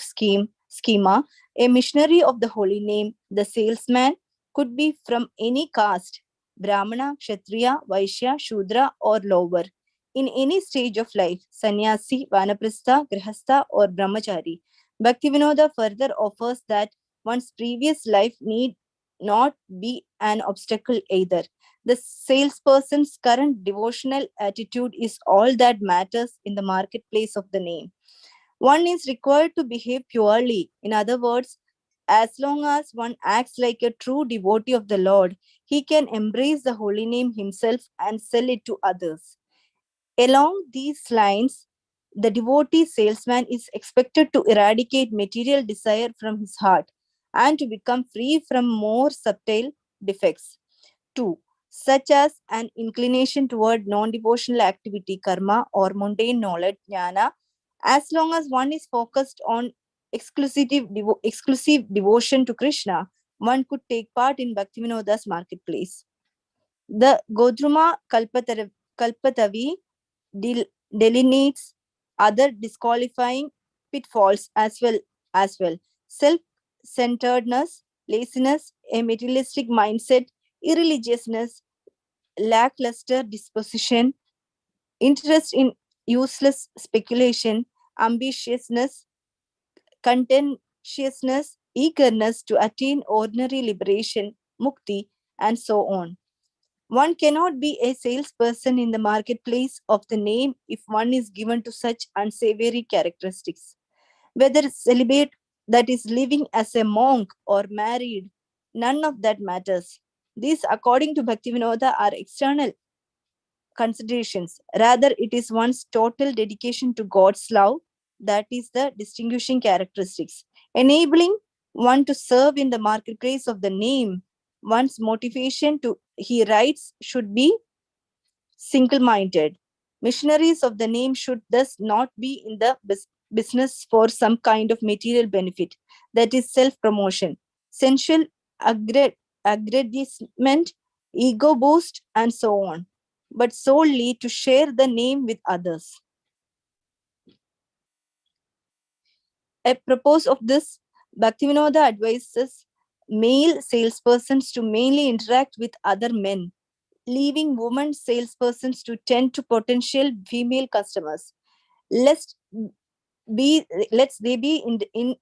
schema, a missionary of the holy name, the salesman, could be from any caste, Brahmana, Kshatriya, Vaishya, Shudra, or lower, in any stage of life, sannyasi, vanaprastha, grihastha, or brahmachari. Bhaktivinoda further offers that one's previous life need not be an obstacle either. The salesperson's current devotional attitude is all that matters in the marketplace of the name. One is required to behave purely. In other words, as long as one acts like a true devotee of the Lord, he can embrace the holy name himself and sell it to others. Along these lines, the devotee salesman is expected to eradicate material desire from his heart and to become free from more subtle defects. 2. Such as an inclination toward non-devotional activity, karma, or mundane knowledge, jnana, as long as one is focused on exclusive devotion to Krishna, one could take part in Bhaktivinoda's marketplace. The Godruma Kalpatavi delineates other disqualifying pitfalls as well. Self-centeredness, laziness, a materialistic mindset, irreligiousness, lackluster disposition, interest in useless speculation, ambitiousness, contentiousness, eagerness to attain ordinary liberation, mukti, and so on. One cannot be a salesperson in the marketplace of the name if one is given to such unsavory characteristics. Whether celibate, that is living as a monk, or married, none of that matters. These, according to Bhaktivinoda, are external considerations. Rather, it is one's total dedication to God's love that is the distinguishing characteristics, enabling one to serve in the marketplace of the name. One's motivation to, he writes, should be single-minded. Missionaries of the name should thus not be in the business for some kind of material benefit, that is self-promotion, sensual aggrandizement, ego boost, and so on, but solely to share the name with others. Apropos of this, Bhaktivinoda advises male salespersons to mainly interact with other men, leaving women salespersons to tend to potential female customers. Lest they be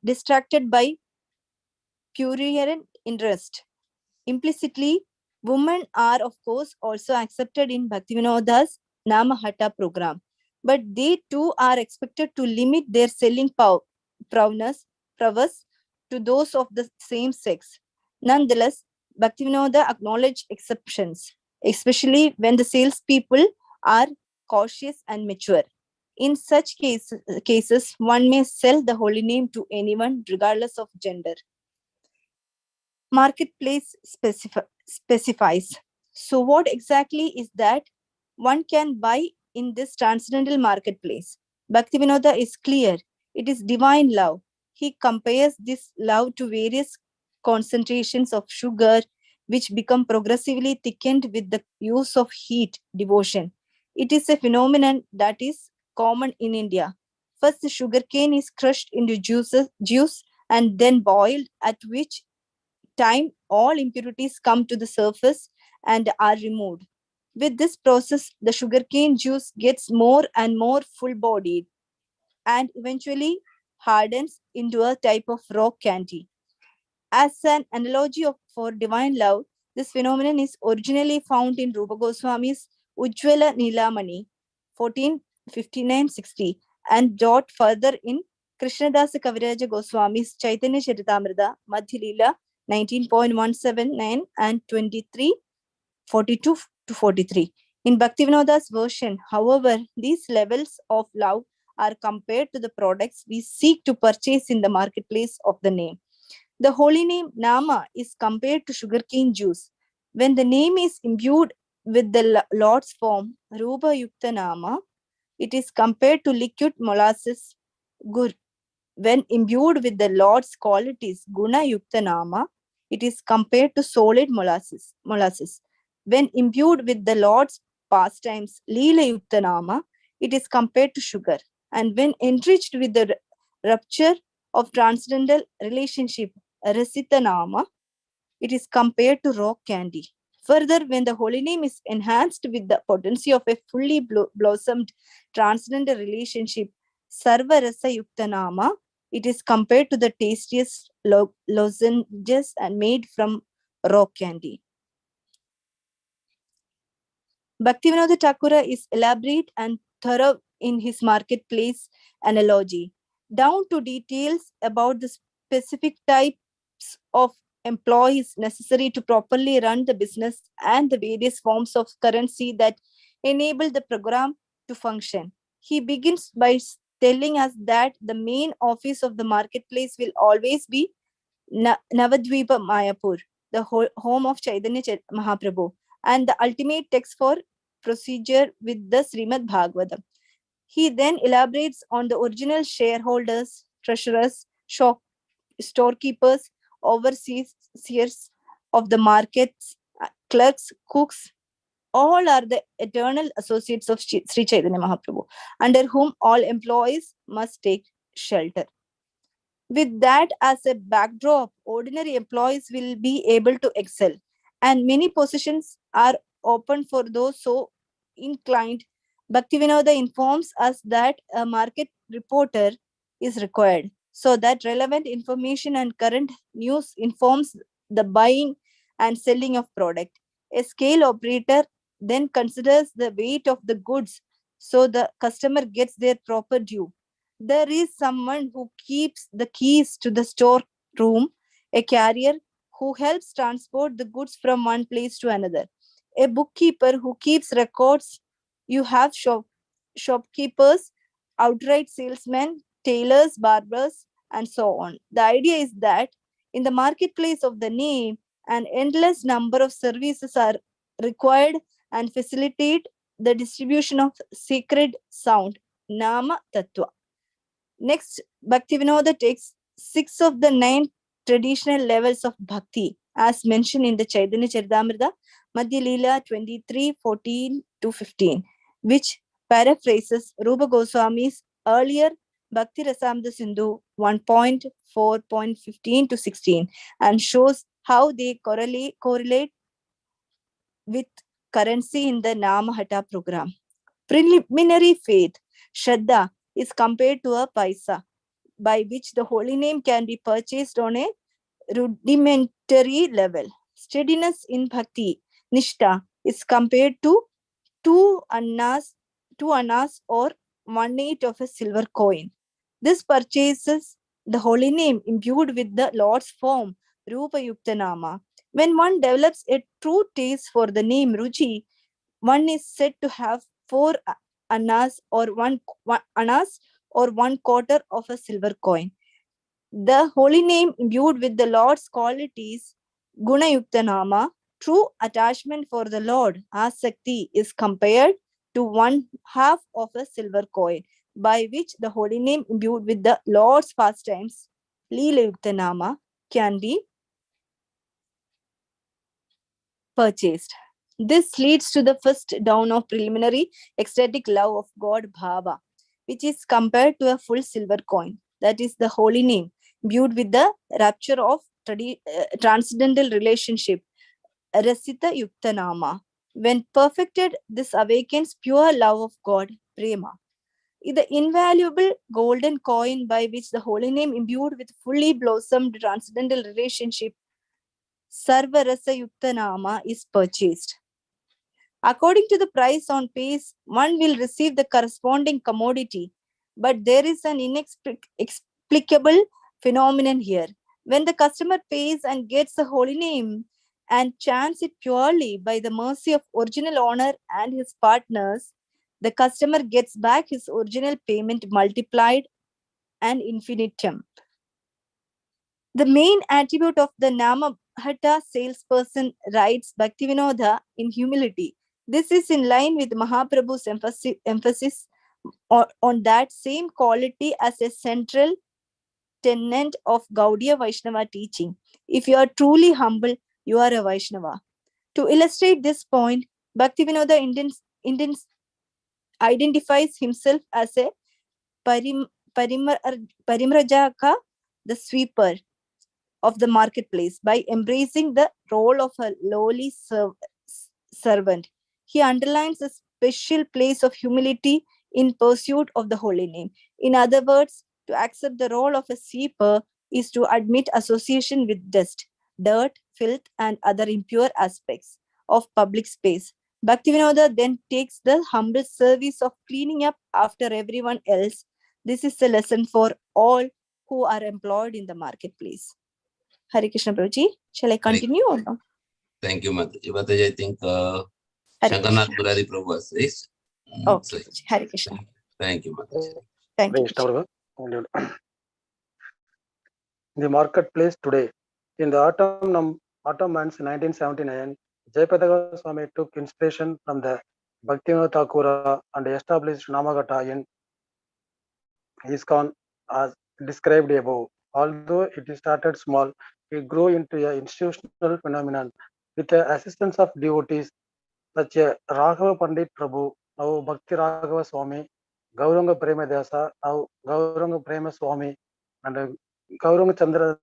distracted by prurient interest. Implicitly, women are, of course, also accepted in Bhaktivinoda's Namahata program, but they too are expected to limit their selling prowess to those of the same sex. Nonetheless, Bhaktivinoda acknowledged exceptions, especially when the salespeople are cautious and mature. In such cases, one may sell the holy name to anyone, regardless of gender. Marketplace specifies. So what exactly is that one can buy in this transcendental marketplace? Bhaktivinoda is clear. It is divine love. He compares this love to various concentrations of sugar, which become progressively thickened with the use of heat, devotion. It is a phenomenon that is common in India. First, the sugar cane is crushed into juice and then boiled, at which time all impurities come to the surface and are removed. With this process, the sugarcane juice gets more and more full-bodied and eventually hardens into a type of rock candy. As an analogy for divine love, this phenomenon is originally found in Rupa Goswami's Ujjwala Nilamani, 1459-60, and brought further in Krishnadasa Kaviraja Goswami's Chaitanya Charitamrita, Madhya Leela, 19.179 and 42-43. In Bhaktivinoda's version, however, these levels of love are compared to the products we seek to purchase in the marketplace of the name. The holy name Nama is compared to sugarcane juice. When the name is imbued with the Lord's form, Rupa Yukta Nama, it is compared to liquid molasses, Gur. When imbued with the Lord's qualities, Guna Yukta Nama, it is compared to solid molasses. When imbued with the Lord's pastimes, Leela Yukta Nama, it is compared to sugar. And when enriched with the rupture of transcendental relationship, Rasita Nama, it is compared to rock candy. Further, when the holy name is enhanced with the potency of a fully blossomed transcendental relationship, Sarva Rasa Yukta Nama, it is compared to the tastiest lozenges and made from rock candy. Bhaktivinoda Thakura is elaborate and thorough in his marketplace analogy, down to details about the specific types of employees necessary to properly run the business and the various forms of currency that enable the program to function. He begins by telling us that the main office of the marketplace will always be Navadvipa Mayapur, the home of Chaitanya Mahaprabhu, and the ultimate text for procedure with the Srimad Bhagavatam. He then elaborates on the original shareholders, treasurers, storekeepers, overseers of the markets, clerks, cooks, all are the eternal associates of Sri Chaitanya Mahaprabhu, under whom all employees must take shelter. With that as a backdrop, ordinary employees will be able to excel, and many positions are open for those so inclined. Bhaktivinoda informs us that a market reporter is required, so that relevant information and current news informs the buying and selling of product. A scale operator then considers the weight of the goods so the customer gets their proper due. There is someone who keeps the keys to the storeroom, a carrier who helps transport the goods from one place to another, a bookkeeper who keeps records. You have shopkeepers, outright salesmen, tailors, barbers, and so on. The idea is that in the marketplace of the name, an endless number of services are required and facilitate the distribution of sacred sound, Nama Tattva. Next, Bhaktivinoda takes 6 of the 9 traditional levels of bhakti, as mentioned in the Chaitanya Charitamrita, Madhya Leela 23:14 to 15, which paraphrases Rupa Goswami's earlier Bhakti Rasamrita Sindhu 1.4.15 to 16 and shows how they correlate with currency in the Namahata program. Preliminary faith, Shraddha, is compared to a paisa, by which the holy name can be purchased on a rudimentary level. Steadiness in bhakti, Nishtha, is compared to 2 annas or 1/8 of a silver coin. This purchases the holy name imbued with the Lord's form, Rupa Yukta Nama. When one develops a true taste for the name Ruchi, one is said to have 4 annas or one annas or 1/4 of a silver coin. The holy name imbued with the Lord's qualities, Guna Yukta Nama, true attachment for the Lord, Asakti, is compared to 1/2 of a silver coin, by which the holy name imbued with the Lord's pastimes, Leela Yukta Nama, can be purchased. This leads to the first down of preliminary ecstatic love of God Bhava, which is compared to a full silver coin, that is the holy name, imbued with the rapture of transcendental relationship, Rasita Yukta Nama. When perfected, this awakens pure love of God, Prema. The invaluable golden coin by which the holy name imbued with fully blossomed transcendental relationship, Sarva Rasa Yukta Nama, is purchased. According to the price on pays, one will receive the corresponding commodity, but there is an inexplicable phenomenon here. When the customer pays and gets the holy name and chants it purely by the mercy of original owner and his partners, the customer gets back his original payment multiplied and infinitum. The main attribute of the Namahata salesperson, writes Bhaktivinoda, in humility. This is in line with Mahaprabhu's emphasis on that same quality as a central tenet of Gaudiya Vaishnava teaching. If you are truly humble, you are a Vaishnava. To illustrate this point, Bhaktivinoda identifies himself as a Parimrajaka, the sweeper of the marketplace, by embracing the role of a lowly servant. He underlines a special place of humility in pursuit of the holy name. In other words, to accept the role of a sweeper is to admit association with dust, dirt, filth, and other impure aspects of public space. Bhaktivinoda then takes the humble service of cleaning up after everyone else. This is a lesson for all who are employed in the marketplace. Hare Krishna Prabhuji, shall I continue or no?
Thank you, Mataji. Mataji, I think Shankarnath Murari Prabhu has raised.
Okay, Hare Krishna.
Thank you, Mataji.
Thank you.
The marketplace today. In the autumn months 1979, Jayapataka Swami took inspiration from the Bhaktivinoda Thakura and established Namagata in ISKCON as described above. Although it started small, it grew into an institutional phenomenon with the assistance of devotees such as Raghava Pandit Prabhu, now Bhakti Raghava Swami, Gauranga Prema Dasa, now Gauranga Prema Swami, and Gauranga Chandra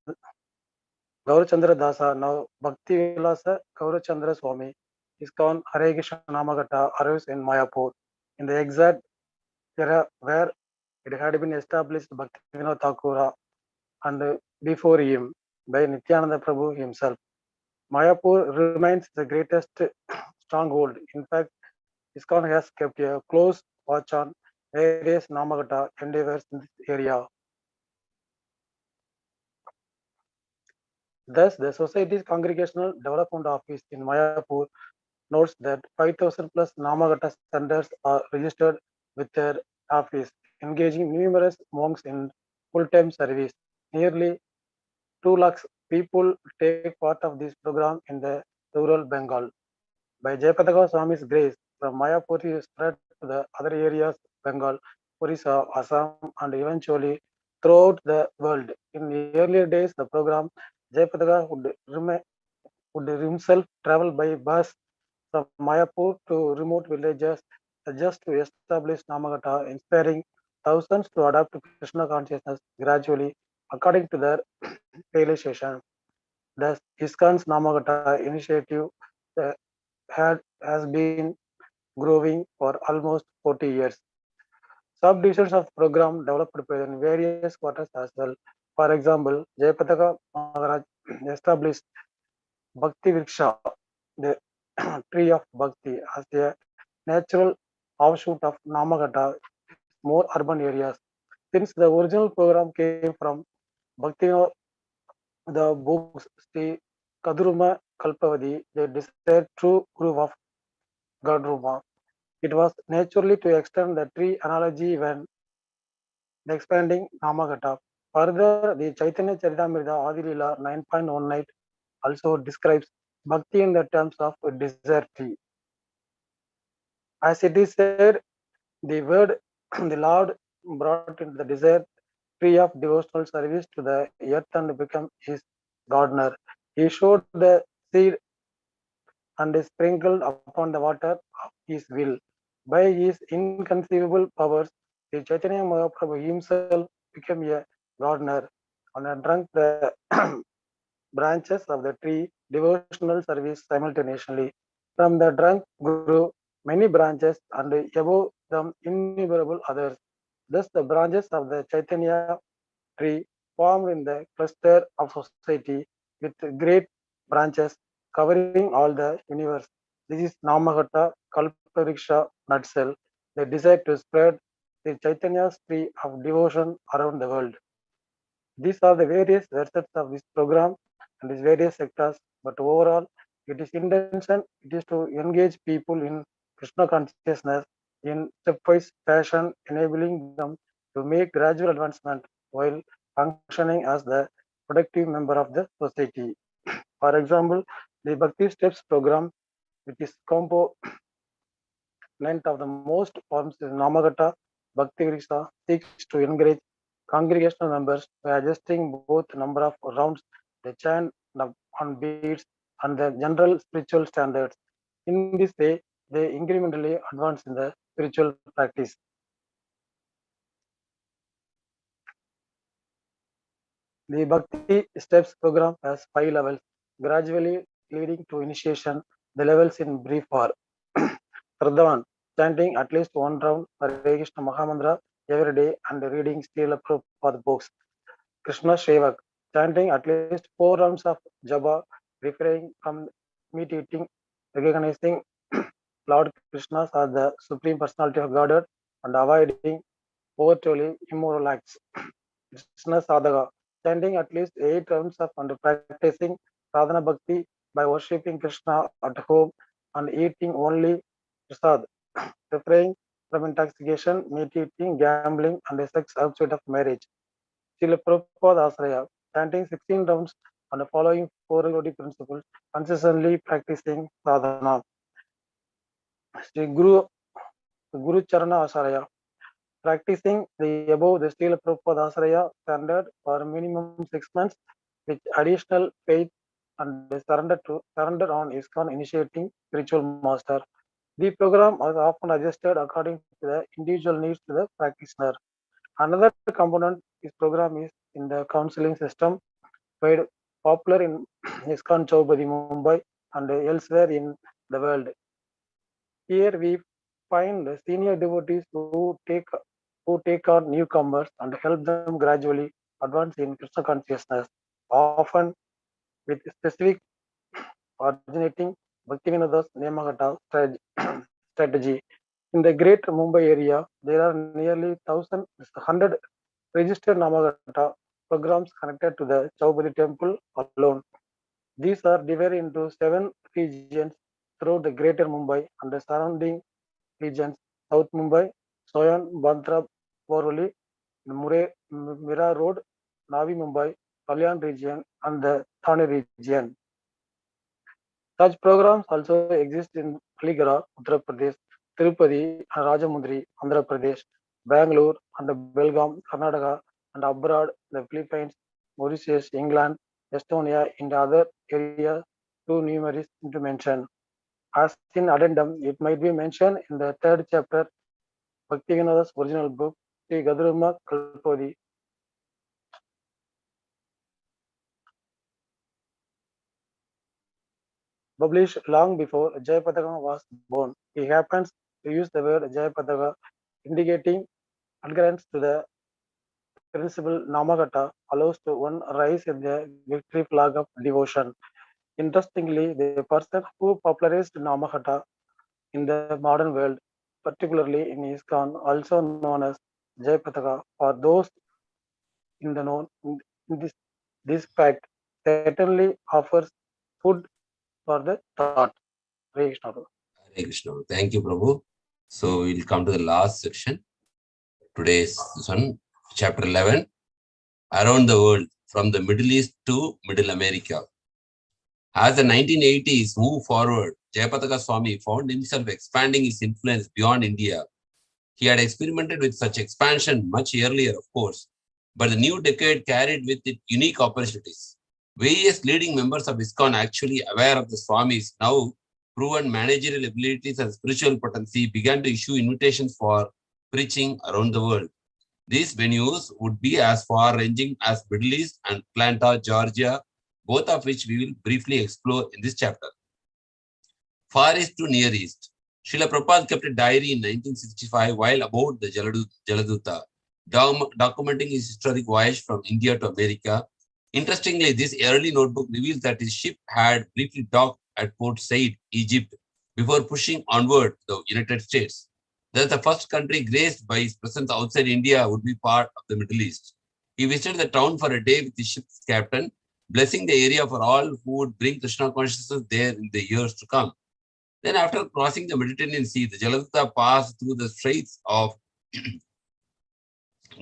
Dasa, now Bhakti Vilasa Gaurachandra Swami, ISKCON Hare Krishna Namagata arrives in Mayapur in the exact era where it had been established Bhaktivinoda Thakura and before him by Nityananda Prabhu himself. Mayapur remains the greatest stronghold. In fact, ISKCON has kept a close watch on various Namagata endeavors in this area. Thus, the Society's Congregational Development Office in Mayapur notes that 5,000 plus Namagata centers are registered with their office, engaging numerous monks in full-time service. Nearly 2 lakhs people take part of this program in the rural Bengal. By Jayapataka Swami's grace, from Mayapur he spread to the other areas, Bengal, Orissa, Assam, and eventually throughout the world. In the earlier days, the program Jayapataka would himself travel by bus from Mayapur to remote villages just to establish Namagata, inspiring thousands to adapt to Krishna consciousness gradually according to their realization. Thus, ISKCON's Namagata initiative uh, has been growing for almost 40 years. Subdivisions of program developed in various quarters as well. For example, Jayapataka Maharaj established Bhakti Vriksha, the tree of Bhakti, as a natural offshoot of Namagata, more urban areas. Since the original program came from Bhakti, the books Sri Kaduruma Kalpavadi, they desired true proof of Gadruma. It was naturally to extend the tree analogy when expanding Namagata. Further, the Chaitanya Charitamrita Adilila 9.18 also describes Bhakti in the terms of a desert tree. As it is said, the word the Lord brought into the desert tree of devotional service to the earth and became his gardener. He showed the seed and sprinkled upon the water of his will. By his inconceivable powers, the Chaitanya Mahaprabhu himself became a gardener and drank the branches of the tree devotional service simultaneously. From the trunk grew many branches and above them innumerable others. Thus the branches of the Chaitanya tree formed in the cluster of society with great branches covering all the universe. This is Namagata Kalpariksha nutshell, the desire to spread the Chaitanya's tree of devotion around the world. These are the various facets of this program and these various sectors, but overall, it is intention, it is to engage people in Krishna consciousness in stepwise fashion, enabling them to make gradual advancement while functioning as the productive member of the society. For example, the Bhakti Steps program, which is component of the most forms is Namagata Bhakti Vriksha, seeks to encourage congregational members by adjusting both number of rounds they chant on beats and the general spiritual standards. In this way, they incrementally advance in the spiritual practice. The Bhakti Steps program has 5 levels, gradually leading to initiation. The levels in brief are Pradhan, chanting at least one round Hare Krishna Mahamantra every day and reading Srila Prabhupada books. Krishna Shevak, chanting at least 4 rounds of japa, refraining from meat eating, recognizing Lord Krishna as the Supreme Personality of Godhead and avoiding overtly immoral acts. Krishna Sadhaka, chanting at least 8 rounds of and practicing sadhana bhakti by worshipping Krishna at home and eating only prasad, refraining from intoxication, meat eating, gambling, and sex outside of marriage. Srila Prabhupada Asraya, chanting 16 rounds and following 4 principles, consistently practicing sadhana. Sri Guru Charana Asaraya, practicing the above the Srila Prabhupada Asraya standard for minimum 6 months with additional faith and surrender on ISKCON initiating spiritual master. The program is often adjusted according to the individual needs to the practitioner. Another component is program is in the counseling system, made popular in ISKCON Chowbadi, Mumbai, and elsewhere in the world. Here we find the senior devotees who take on newcomers and help them gradually advance in Krishna consciousness, often with specific originating Bhaktivinoda's Nemagata strategy. In the Great Mumbai area, there are nearly 1,100 registered Namagata programs connected to the Chaupadi temple alone. These are divided into 7 regions throughout the Greater Mumbai and the surrounding regions: South Mumbai, Soyan, Bandra, Borivali, Mira Road, Navi Mumbai, Kalyan region, and the Thane region. Such programs also exist in Aligarh, Uttar Pradesh, Tirupati, and Rajamundry, Andhra Pradesh, Bangalore, and Belgaum, Karnataka, and abroad, the Philippines, Mauritius, England, Estonia, and other areas too numerous to mention. As in addendum, it might be mentioned in the third chapter, Bhaktivinoda's original book, Sri Gadruma Kalpodi. Published long before Jayapataka was born. He happens to use the word Jayapataka, indicating adherence to the principle Namagata allows to one rise in the victory flag of devotion. Interestingly, the person who popularized Namagata in the modern world, particularly in ISKCON, also known as Jayapataka, for those in the known, in this fact certainly offers food for the thought. Hare Krishna.
Hare Krishna. Thank you, Prabhu. So we'll come to the last section. Today's one, chapter 11, around the world, from the Middle East to Middle America. As the 1980s moved forward, Jayapataka Swami found himself expanding his influence beyond India. He had experimented with such expansion much earlier, of course, but the new decade carried with it unique opportunities. Various leading members of ISKCON, actually aware of the Swami's now proven managerial abilities and spiritual potency, began to issue invitations for preaching around the world. These venues would be as far-ranging as Middle East and Atlanta, Georgia, both of which we will briefly explore in this chapter. Far East to Near East. Srila Prabhupada kept a diary in 1965 while aboard the Jaladuta, documenting his historic voyage from India to America. Interestingly, this early notebook reveals that his ship had briefly docked at Port Said, Egypt, before pushing onward to the United States. Thus, the first country graced by his presence outside India would be part of the Middle East. He visited the town for a day with his ship's captain, blessing the area for all who would bring Krishna consciousness there in the years to come. Then, after crossing the Mediterranean Sea, the Jaladuta passed through the Straits of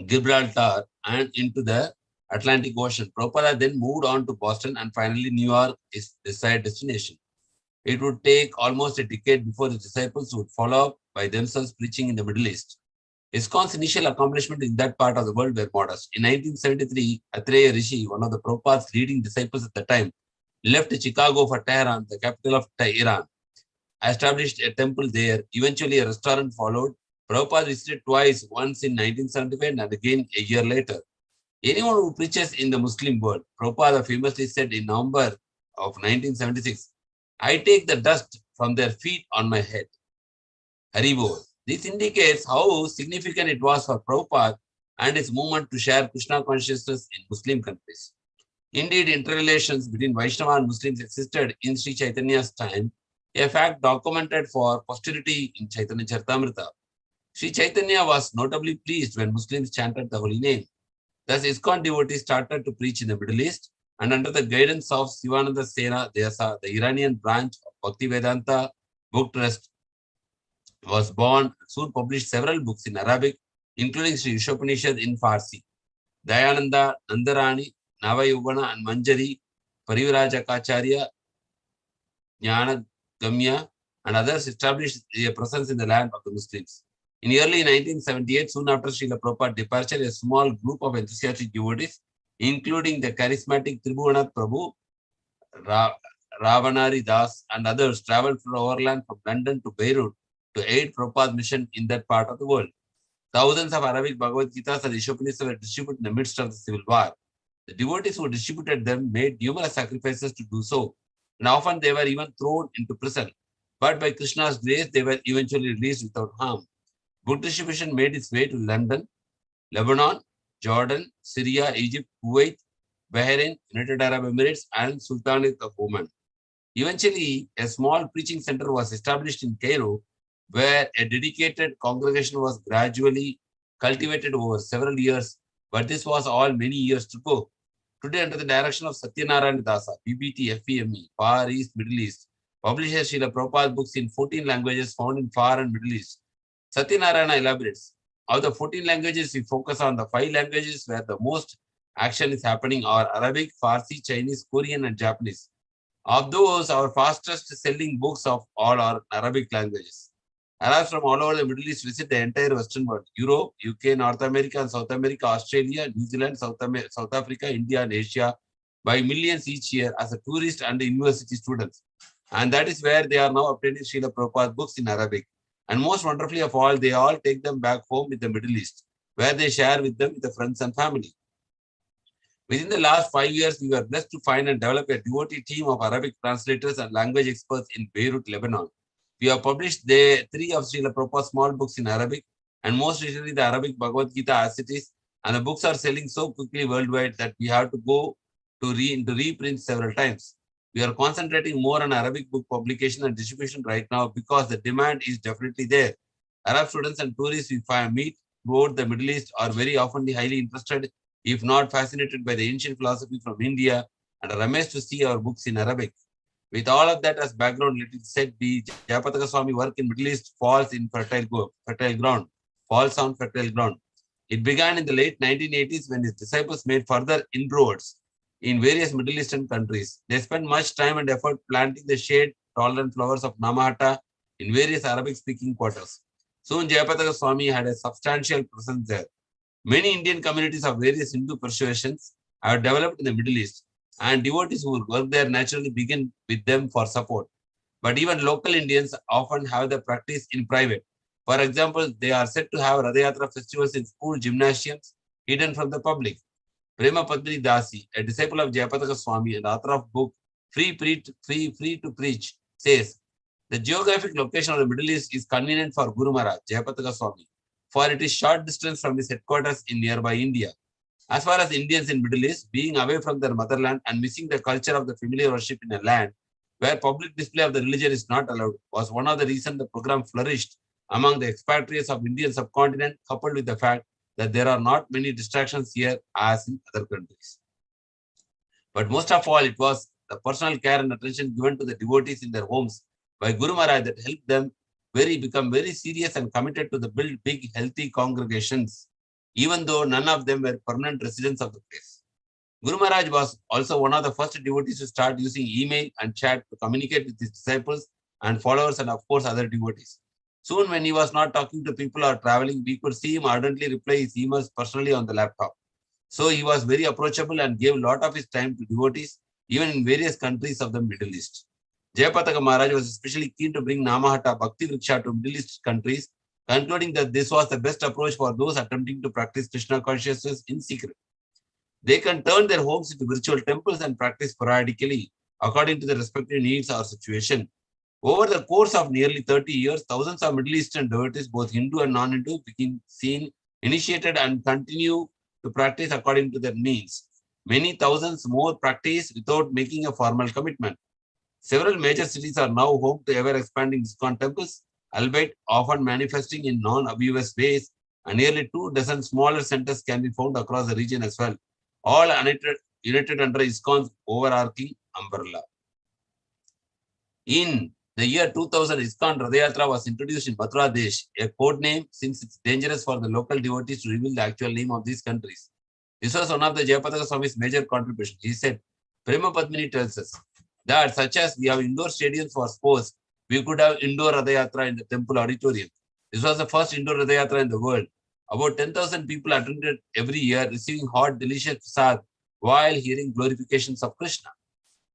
Gibraltar and into the Atlantic Ocean. Prabhupada then moved on to Boston and finally New York, his desired destination. It would take almost a decade before the disciples would follow up by themselves preaching in the Middle East. ISKCON's initial accomplishments in that part of the world were modest. In 1973, Atreya Rishi, one of the Prabhupada's leading disciples at the time, left Chicago for Tehran, the capital of Iran, established a temple there. Eventually, a restaurant followed. Prabhupada visited twice, once in 1975 and again a year later. Anyone who preaches in the Muslim world, Prabhupada famously said in November of 1976, I take the dust from their feet on my head. Haribol. This indicates how significant it was for Prabhupada and his movement to share Krishna consciousness in Muslim countries. Indeed, interrelations between Vaishnava and Muslims existed in Sri Chaitanya's time, a fact documented for posterity in Chaitanya Charitamrita. Sri Chaitanya was notably pleased when Muslims chanted the holy name. Thus, ISKCON devotees started to preach in the Middle East, and under the guidance of Sivananda Sena Desa, the Iranian branch of Bhaktivedanta Book Trust was born and soon published several books in Arabic, including Sri Ishopanishad in Farsi. Dayananda, Nandarani, Navayogana, and Manjari, Parivarajakacharya, Jnana Gamya, and others established a presence in the land of the Muslims. In early 1978, soon after Srila Prabhupada's departure, a small group of enthusiastic devotees, including the charismatic Tribhuwanath Prabhu, Ravanari Das, and others, traveled from overland from London to Beirut to aid Prabhupada's mission in that part of the world. Thousands of Arabic Bhagavad Gitas and Ishopanishads were distributed in the midst of the civil war. The devotees who distributed them made numerous sacrifices to do so, and often they were even thrown into prison. But by Krishna's grace, they were eventually released without harm. Book distribution made its way to London, Lebanon, Jordan, Syria, Egypt, Kuwait, Bahrain, United Arab Emirates, and Sultanate of Oman. Eventually, a small preaching center was established in Cairo, where a dedicated congregation was gradually cultivated over several years, but this was all many years to go. Today, under the direction of Satyanarayana Dasa, PBT, FEME, Far East, Middle East, publishes Srila Prabhupada's books in 14 languages found in Far and Middle East. Satyanarayana elaborates. Of the 14 languages, we focus on the 5 languages where the most action is happening are Arabic, Farsi, Chinese, Korean, and Japanese. Of those, our fastest selling books of all are Arabic languages. Arabs from all over the Middle East visit the entire Western world: Europe, UK, North America, and South America, Australia, New Zealand, South Africa, India, and Asia by millions each year as a tourist and university students. And that is where they are now obtaining Srila Prabhupada's books in Arabic. And most wonderfully of all, they all take them back home with the Middle East, where they share with them with the friends and family. Within the last 5 years, we were blessed to find and develop a devotee team of Arabic translators and language experts in Beirut, Lebanon. We have published 3 of Srila Prabhupada's small books in Arabic, and most recently the Arabic Bhagavad Gita as it is, and the books are selling so quickly worldwide that we have to go to reprint several times. We are concentrating more on Arabic book publication and distribution right now because the demand is definitely there. Arab students and tourists we meet throughout the Middle East are very often highly interested, if not fascinated, by the ancient philosophy from India and are amazed to see our books in Arabic. With all of that as background, let it said the Jayapataka Swami work in Middle East falls in fertile ground. It began in the late 1980s when his disciples made further inroads in various Middle Eastern countries. They spent much time and effort planting the shade-tolerant flowers of Namahata in various Arabic-speaking quarters. Soon, Jayapataka Swami had a substantial presence there. Many Indian communities of various Hindu persuasions have developed in the Middle East, and devotees who work there naturally begin with them for support. But even local Indians often have the practice in private. For example, they are said to have Radha festivals in school gymnasiums hidden from the public. Prema Padmini Dasi, a disciple of Jayapataka Swami and author of book Free to Preach, says, the geographic location of the Middle East is convenient for Guru Maharaj, Jayapataka Swami, for it is short distance from his headquarters in nearby India. As far as Indians in Middle East, being away from their motherland and missing the culture of the familiar worship in a land where public display of the religion is not allowed, was one of the reasons the program flourished among the expatriates of Indian subcontinent, coupled with the fact that there are not many distractions here as in other countries. But most of all, it was the personal care and attention given to the devotees in their homes by Guru Maharaj that helped them become very serious and committed to the build big, healthy congregations, even though none of them were permanent residents of the place. Guru Maharaj was also one of the first devotees to start using email and chat to communicate with his disciples and followers and of course other devotees. Soon when he was not talking to people or traveling, we could see him ardently reply his emails personally on the laptop. So he was very approachable and gave a lot of his time to devotees, even in various countries of the Middle East. Jayapataka Maharaj was especially keen to bring Namahata Bhakti Vriksha to Middle East countries, concluding that this was the best approach for those attempting to practice Krishna consciousness in secret. They can turn their homes into virtual temples and practice sporadically according to the respective needs or situation. Over the course of nearly 30 years, thousands of Middle Eastern devotees, both Hindu and non-Hindu, became initiated and continue to practice according to their needs. Many thousands more practice without making a formal commitment. Several major cities are now home to ever-expanding ISKCON temples, albeit often manifesting in non-obvious ways, and nearly 24 smaller centers can be found across the region as well, all united under ISKCON's overarching umbrella. In the year 2000, ISKCON Radha Yatra was introduced in Kanaiyyadesh, a code name since it's dangerous for the local devotees to reveal the actual name of these countries. This was one of the Jayapataka Swami's major contributions. He said, Prema Padmini tells us that such as we have indoor stadiums for sports, we could have indoor Radha Yatra in the temple auditorium. This was the first indoor Radha Yatra in the world. About 10,000 people attended every year, receiving hot, delicious prasad while hearing glorifications of Krishna.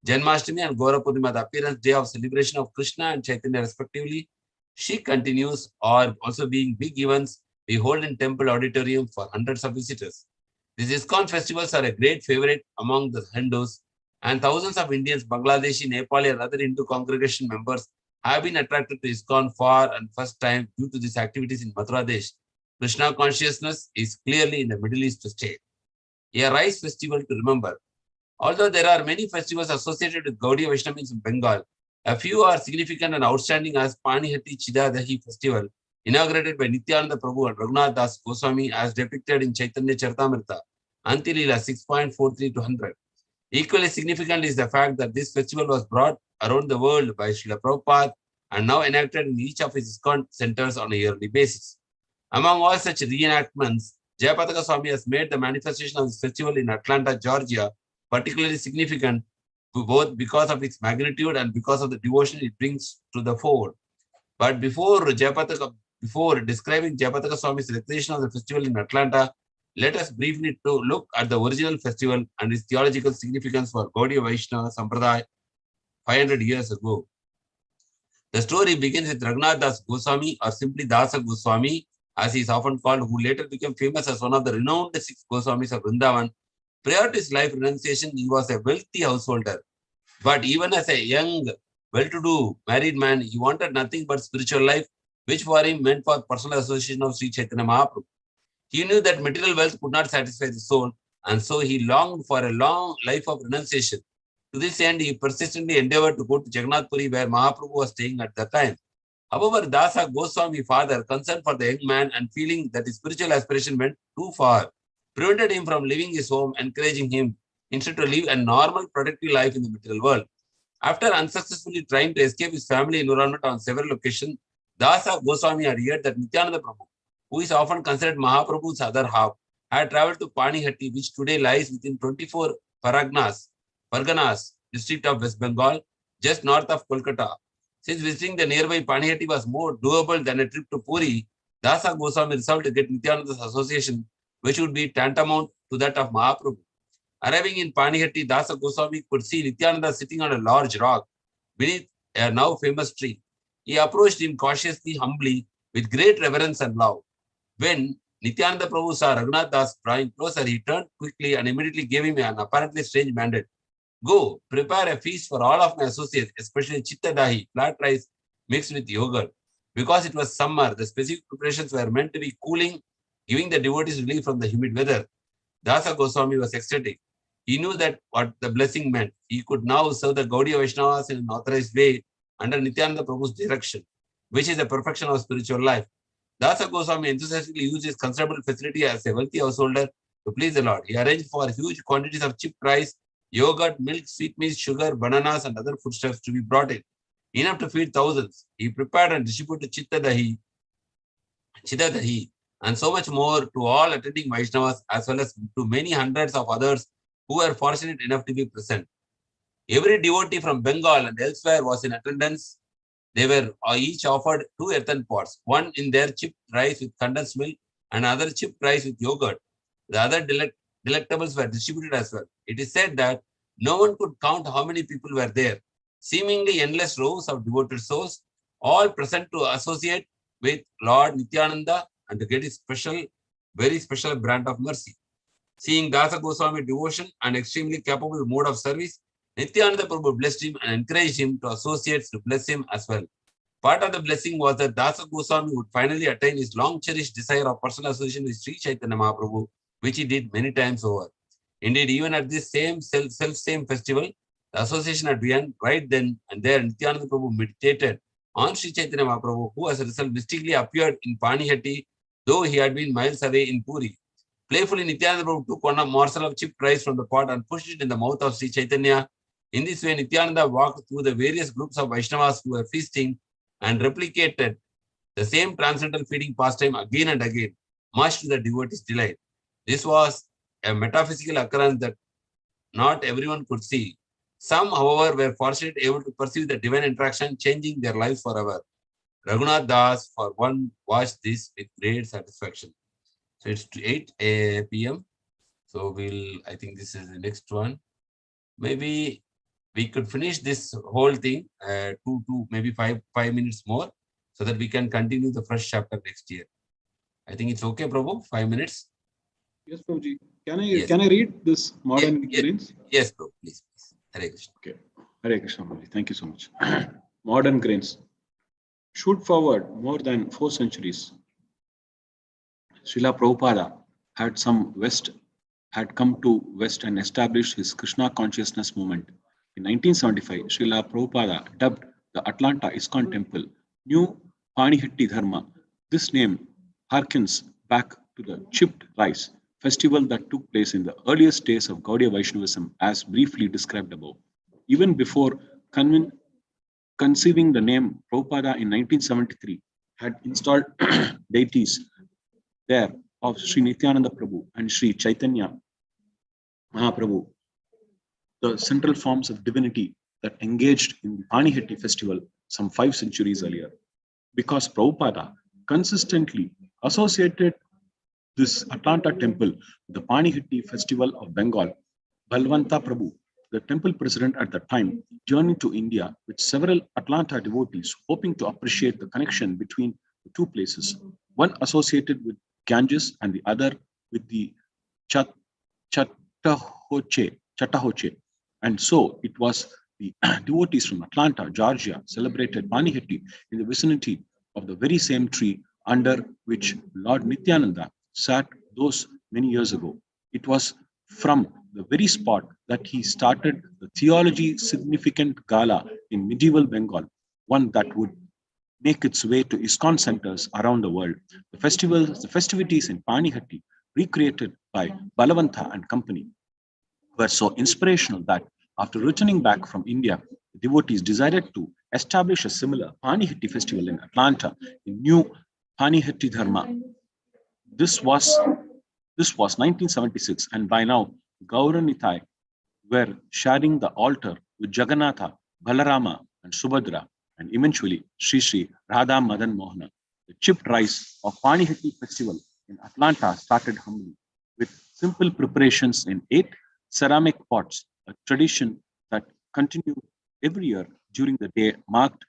Janmashtami and Gaura Purnima, the appearance day of celebration of Krishna and Chaitanya respectively, she continues, or also being big events we hold in temple auditorium for hundreds of visitors. These ISKCON festivals are a great favorite among the Hindus, and thousands of Indians, Bangladeshi, Nepali, and other Hindu congregation members have been attracted to ISKCON for and first time due to these activities in Mathura-desh. Krishna consciousness is clearly in the Middle East to stay. A rice festival to remember. Although there are many festivals associated with Gaudiya Vaishnavism in Bengal, a few are significant and outstanding as Panihatti Chidadahi festival, inaugurated by Nityananda Prabhu and Raghunath Das Goswami as depicted in Chaitanya Charitamrita, Antilila 6.43 to 100. Equally significant is the fact that this festival was brought around the world by Srila Prabhupada and now enacted in each of his ISKCON centers on a yearly basis. Among all such reenactments, Jayapataka Swami has made the manifestation of this festival in Atlanta, Georgia, particularly significant both because of its magnitude and because of the devotion it brings to the fore. But before describing Jayapataka Swami's recreation of the festival in Atlanta, let us briefly look at the original festival and its theological significance for Gaudiya Vaishnava Sampradaya 500 years ago. The story begins with Raghunath Das Goswami, or simply Dasa Goswami, as he is often called, who later became famous as one of the renowned 6 Goswamis of Vrindavan. Prior to his life renunciation, he was a wealthy householder. But even as a young, well-to-do married man, he wanted nothing but spiritual life, which for him meant for personal association of Sri Chaitanya Mahaprabhu. He knew that material wealth could not satisfy the soul, and so he longed for a long life of renunciation. To this end, he persistently endeavored to go to Jagannath Puri, where Mahaprabhu was staying at that time. However, Dasa Goswami, father, concerned for the young man and feeling that his spiritual aspiration went too far, prevented him from leaving his home, encouraging him instead to live a normal, productive life in the material world. After unsuccessfully trying to escape his family environment on several occasions, Dasa Goswami had heard that Nityananda Prabhu, who is often considered Mahaprabhu's other half, had traveled to Panihatti, which today lies within 24 Parganas, district of West Bengal, just north of Kolkata. Since visiting the nearby Panihatti was more doable than a trip to Puri, Dasa Goswami resolved to get Nityananda's association, which would be tantamount to that of Mahaprabhu. Arriving in Panihatti, Dasa Goswami could see Nityananda sitting on a large rock beneath a now famous tree. He approached him cautiously, humbly, with great reverence and love. When Nityananda Prabhu saw Raghunath Das drawing closer, he turned quickly and immediately gave him an apparently strange mandate. Go, prepare a feast for all of my associates, especially chitta dahi, flat rice mixed with yogurt. Because it was summer, the specific preparations were meant to be cooling, giving the devotees relief from the humid weather. Dasa Goswami was ecstatic. He knew that what the blessing meant. He could now serve the Gaudiya Vaishnavas in an authorized way under Nityananda Prabhu's direction, which is the perfection of spiritual life. Dasa Goswami enthusiastically used his considerable facility as a wealthy householder to please the Lord. He arranged for huge quantities of chipped rice, yogurt, milk, sweetmeats, sugar, bananas, and other foodstuffs to be brought in, enough to feed thousands. He prepared and distributed chitta dahi, and so much more to all attending Vaishnavas, as well as to many hundreds of others who were fortunate enough to be present. Every devotee from Bengal and elsewhere was in attendance. They were each offered 2 earthen pots, one in their chipped rice with condensed milk and other chipped rice with yogurt. The other delectables were distributed as well. It is said that no one could count how many people were there. Seemingly endless rows of devoted souls, all present to associate with Lord Nityananda and to get his very special brand of mercy. Seeing Dasa Goswami devotion and extremely capable mode of service, Nityananda Prabhu blessed him and encouraged him to associates to bless him as well. Part of the blessing was that Dasa Goswami would finally attain his long-cherished desire of personal association with Sri Chaitanya Mahaprabhu, which he did many times over. Indeed, even at this same festival, the association had begun right then and there. Nityananda Prabhu meditated on Sri Chaitanya Mahaprabhu, who as a result mystically appeared in Panihatti, though he had been miles away in Puri. Playfully, Nityananda Prabhu took one morsel of chipped rice from the pot and pushed it in the mouth of Sri Chaitanya. In this way, Nityananda walked through the various groups of Vaishnavas who were feasting and replicated the same transcendental feeding pastime again and again, much to the devotees' delight. This was a metaphysical occurrence that not everyone could see. Some, however, were fortunate able to perceive the divine interaction, changing their lives forever. Raghunath Das, for one, watched this with great satisfaction. So it's 8 p.m. So I think this is the next one. Maybe we could finish this whole thing, maybe five minutes more, so that we can continue the fresh chapter next year. I think it's okay, Prabhu, 5 minutes.
Yes, Prabhuji. Can I read this modern grains?
Yes, Prabhu, please. Hare Krishna.
Okay. Hare Krishna, Prabhuji. Thank you so much. Modern grains. Shoot forward more than 4 centuries. Srila Prabhupada had had come to West and established his Krishna consciousness movement. In 1975, Srila Prabhupada dubbed the Atlanta ISKCON temple New Panihitti Dharma. This name harkens back to the chipped rice festival that took place in the earliest days of Gaudiya Vaishnavism, as briefly described above. Even before conceiving the name, Prabhupada in 1973 had installed deities there of Sri Nityananda Prabhu and Sri Chaitanya Mahaprabhu, the central forms of divinity that engaged in the Panihitti festival some 5 centuries earlier. Because Prabhupada consistently associated this Atlanta temple with the Panihitti festival of Bengal, Balwanta Prabhu, the temple president at the time, journeyed to India with several Atlanta devotees, hoping to appreciate the connection between the two places, one associated with Ganges and the other with the Chattahoochee. And so it was the devotees from Atlanta, Georgia, celebrated Panihitti in the vicinity of the very same tree under which Lord Nityananda sat those many years ago. It was from the very spot that he started the theology significant gala in medieval Bengal, one that would make its way to ISKCON centers around the world. The festivities in Panihitti, recreated by Balavanta and company, were so inspirational that after returning back from India, the devotees decided to establish a similar Panihitti festival in Atlanta, in New Panihitti Dharma. This was 1976, and by now Gauranitai were sharing the altar with Jagannatha, Balarama, and Subhadra, and eventually Sri Sri Radha Madan Mohana. The chipped rice of Panihitti festival in Atlanta started humbly with simple preparations in 8 ceramic pots, a tradition that continued every year during the day marked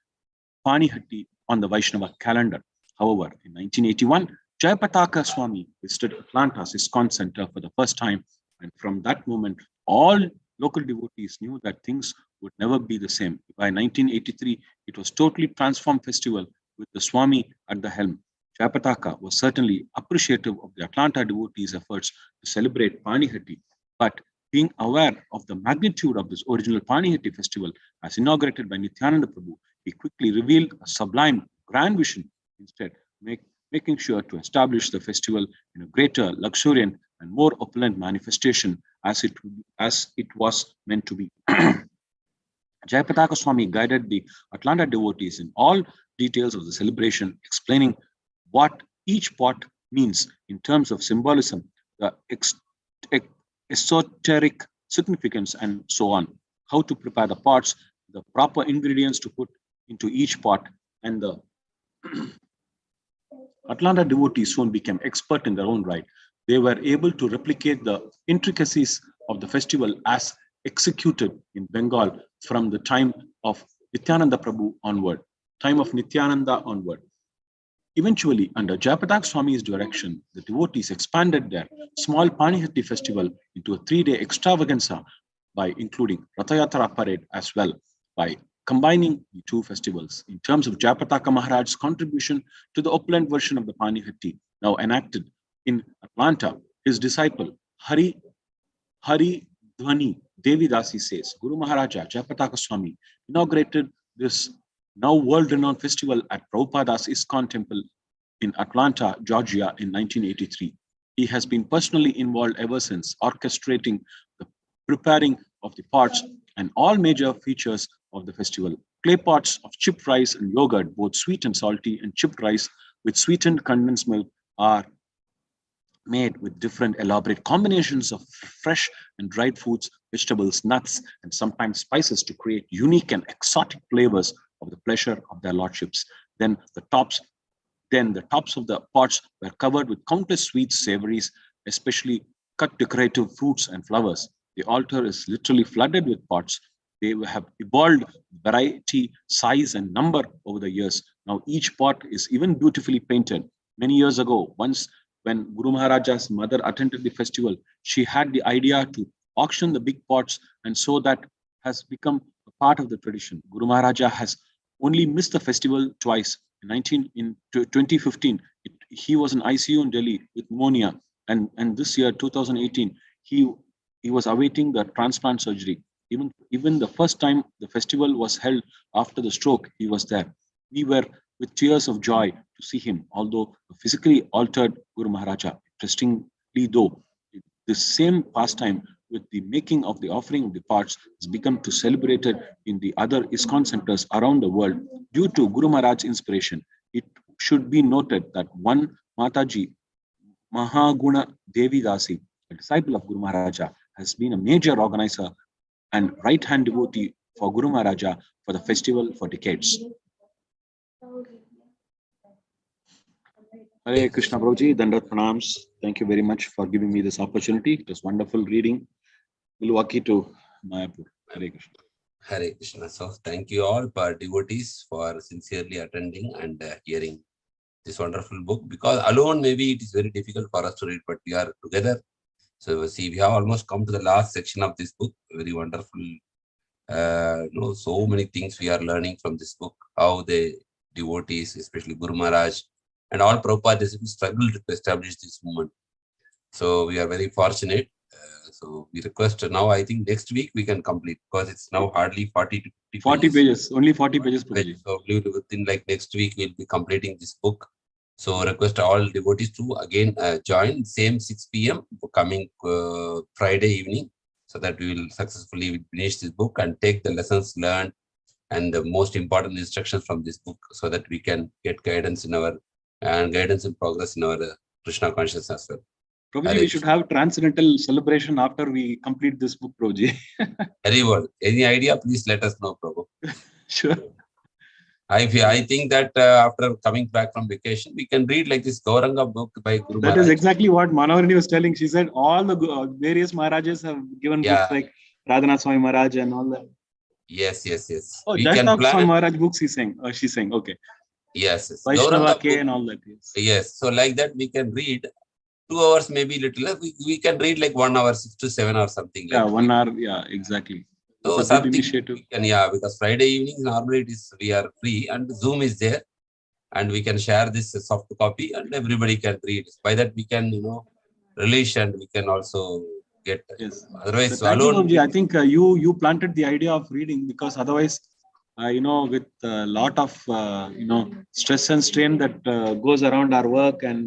Panihitti on the Vaishnava calendar. However, in 1981, Jayapataka Swami visited Atlanta's ISKCON center for the first time, and from that moment, all local devotees knew that things would never be the same. By 1983, it was totally transformed festival with the Swami at the helm. Jayapataka was certainly appreciative of the Atlanta devotees' efforts to celebrate Panihitti, but being aware of the magnitude of this original Panihitti festival as inaugurated by Nityananda Prabhu, he quickly revealed a sublime, grand vision, instead making sure to establish the festival in a greater, luxuriant, and more opulent manifestation as it was meant to be. Jayapataka Swami guided the Atlanta devotees in all details of the celebration, explaining what each pot means in terms of symbolism, the esoteric significance, and so on, how to prepare the pots, the proper ingredients to put into each pot, and the Atlanta devotees soon became expert in their own right. They were able to replicate the intricacies of the festival as executed in Bengal from the time of Nityananda onward. Eventually, under Jayapataka Swami's direction, the devotees expanded their small Panihitti festival into a 3-day extravaganza by including Ratha Yatra parade as well, by combining the two festivals. In terms of Jayapataka Maharaj's contribution to the opulent version of the Panihitti, now enacted in Atlanta, his disciple Hari Dhwani Devidasi says, Guru Maharaja Jayapataka Swami inaugurated this now world-renowned festival at Prabhupada's ISKCON temple in Atlanta, Georgia in 1983. He has been personally involved ever since, orchestrating the preparing of the pots and all major features of the festival. Clay pots of chipped rice and yogurt, both sweet and salty, and chipped rice with sweetened condensed milk are made with different elaborate combinations of fresh and dried foods, vegetables, nuts, and sometimes spices to create unique and exotic flavors of the pleasure of their lordships. Then the tops of the pots were covered with countless sweets, savories, especially cut decorative fruits and flowers. The altar is literally flooded with pots. They have evolved variety, size, and number over the years. Now each pot is even beautifully painted. Many years ago, once when Guru Maharaja's mother attended the festival, she had the idea to auction the big pots, and so that has become a part of the tradition. Guru Maharaja has only missed the festival twice. In 2015, he was in ICU in Delhi with pneumonia, and this year, 2018, he was awaiting the transplant surgery. Even the first time the festival was held after the stroke, he was there. We were with tears of joy to see him, although a physically altered Guru Maharaja. Interestingly, though, this same pastime with the making of the offering of the parts has become to celebrated in the other ISKCON centers around the world due to Guru Maharaj's inspiration. It should be noted that one Mataji, Mahaguna Devi Dasi, a disciple of Guru Maharaja, has been a major organizer and right-hand devotee for Guru Maharaja for the festival for decades. Hare Krishna Prabhuji, Dandat Pranams. Thank you very much for giving me this opportunity. It was wonderful reading. Milwaukee to Mayapur. Hare Krishna.
Hare Krishna. So thank you all for devotees for sincerely attending and hearing this wonderful book, because alone maybe it is very difficult for us to read, but we are together. So see, we have almost come to the last section of this book. Very wonderful. So many things we are learning from this book, how the devotees, especially Guru Maharaj and all Prabhupada disciples, struggled to establish this movement. So we are very fortunate. So we request now, I think next week we can complete, because it's now hardly 40 to 50
40 pages, only 40 pages.
So within like next week, we'll be completing this book. So request all devotees to again join same 6 p.m. coming Friday evening, so that we will successfully finish this book and take the lessons learned and the most important instructions from this book, so that we can get guidance in our guidance and progress in our Krishna consciousness as well.
Prabhuji, we should have transcendental celebration after we complete this book, Prabhuji.
Very well. Any idea? Please let us know, Prabhu.
Sure.
I think that after coming back from vacation, we can read like this Gauranga book by Guru Maharaj.
That is exactly what Manoharini was telling. She said all the various Maharajas have given books like Radhanath Swami Maharaj and all that.
Yes.
Oh,
we
Jai
can
Talk
plan.
Swami Maharaj books she's saying, okay.
Yes.
Vaishnava K and all that.
Yes. So like that we can read 2 hours, maybe little. We can read like 1 hour, 6 to 7 or something.
Yeah,
like
1 hour. Yeah, exactly.
So something initiative. Because Friday evenings normally we are free and Zoom is there, and we can share this soft copy and everybody can read. By that we can release and we can also get.
Yes.
Otherwise,
Thank
alone.
You, I think you planted the idea of reading, because otherwise, with a lot of stress and strain that goes around our work and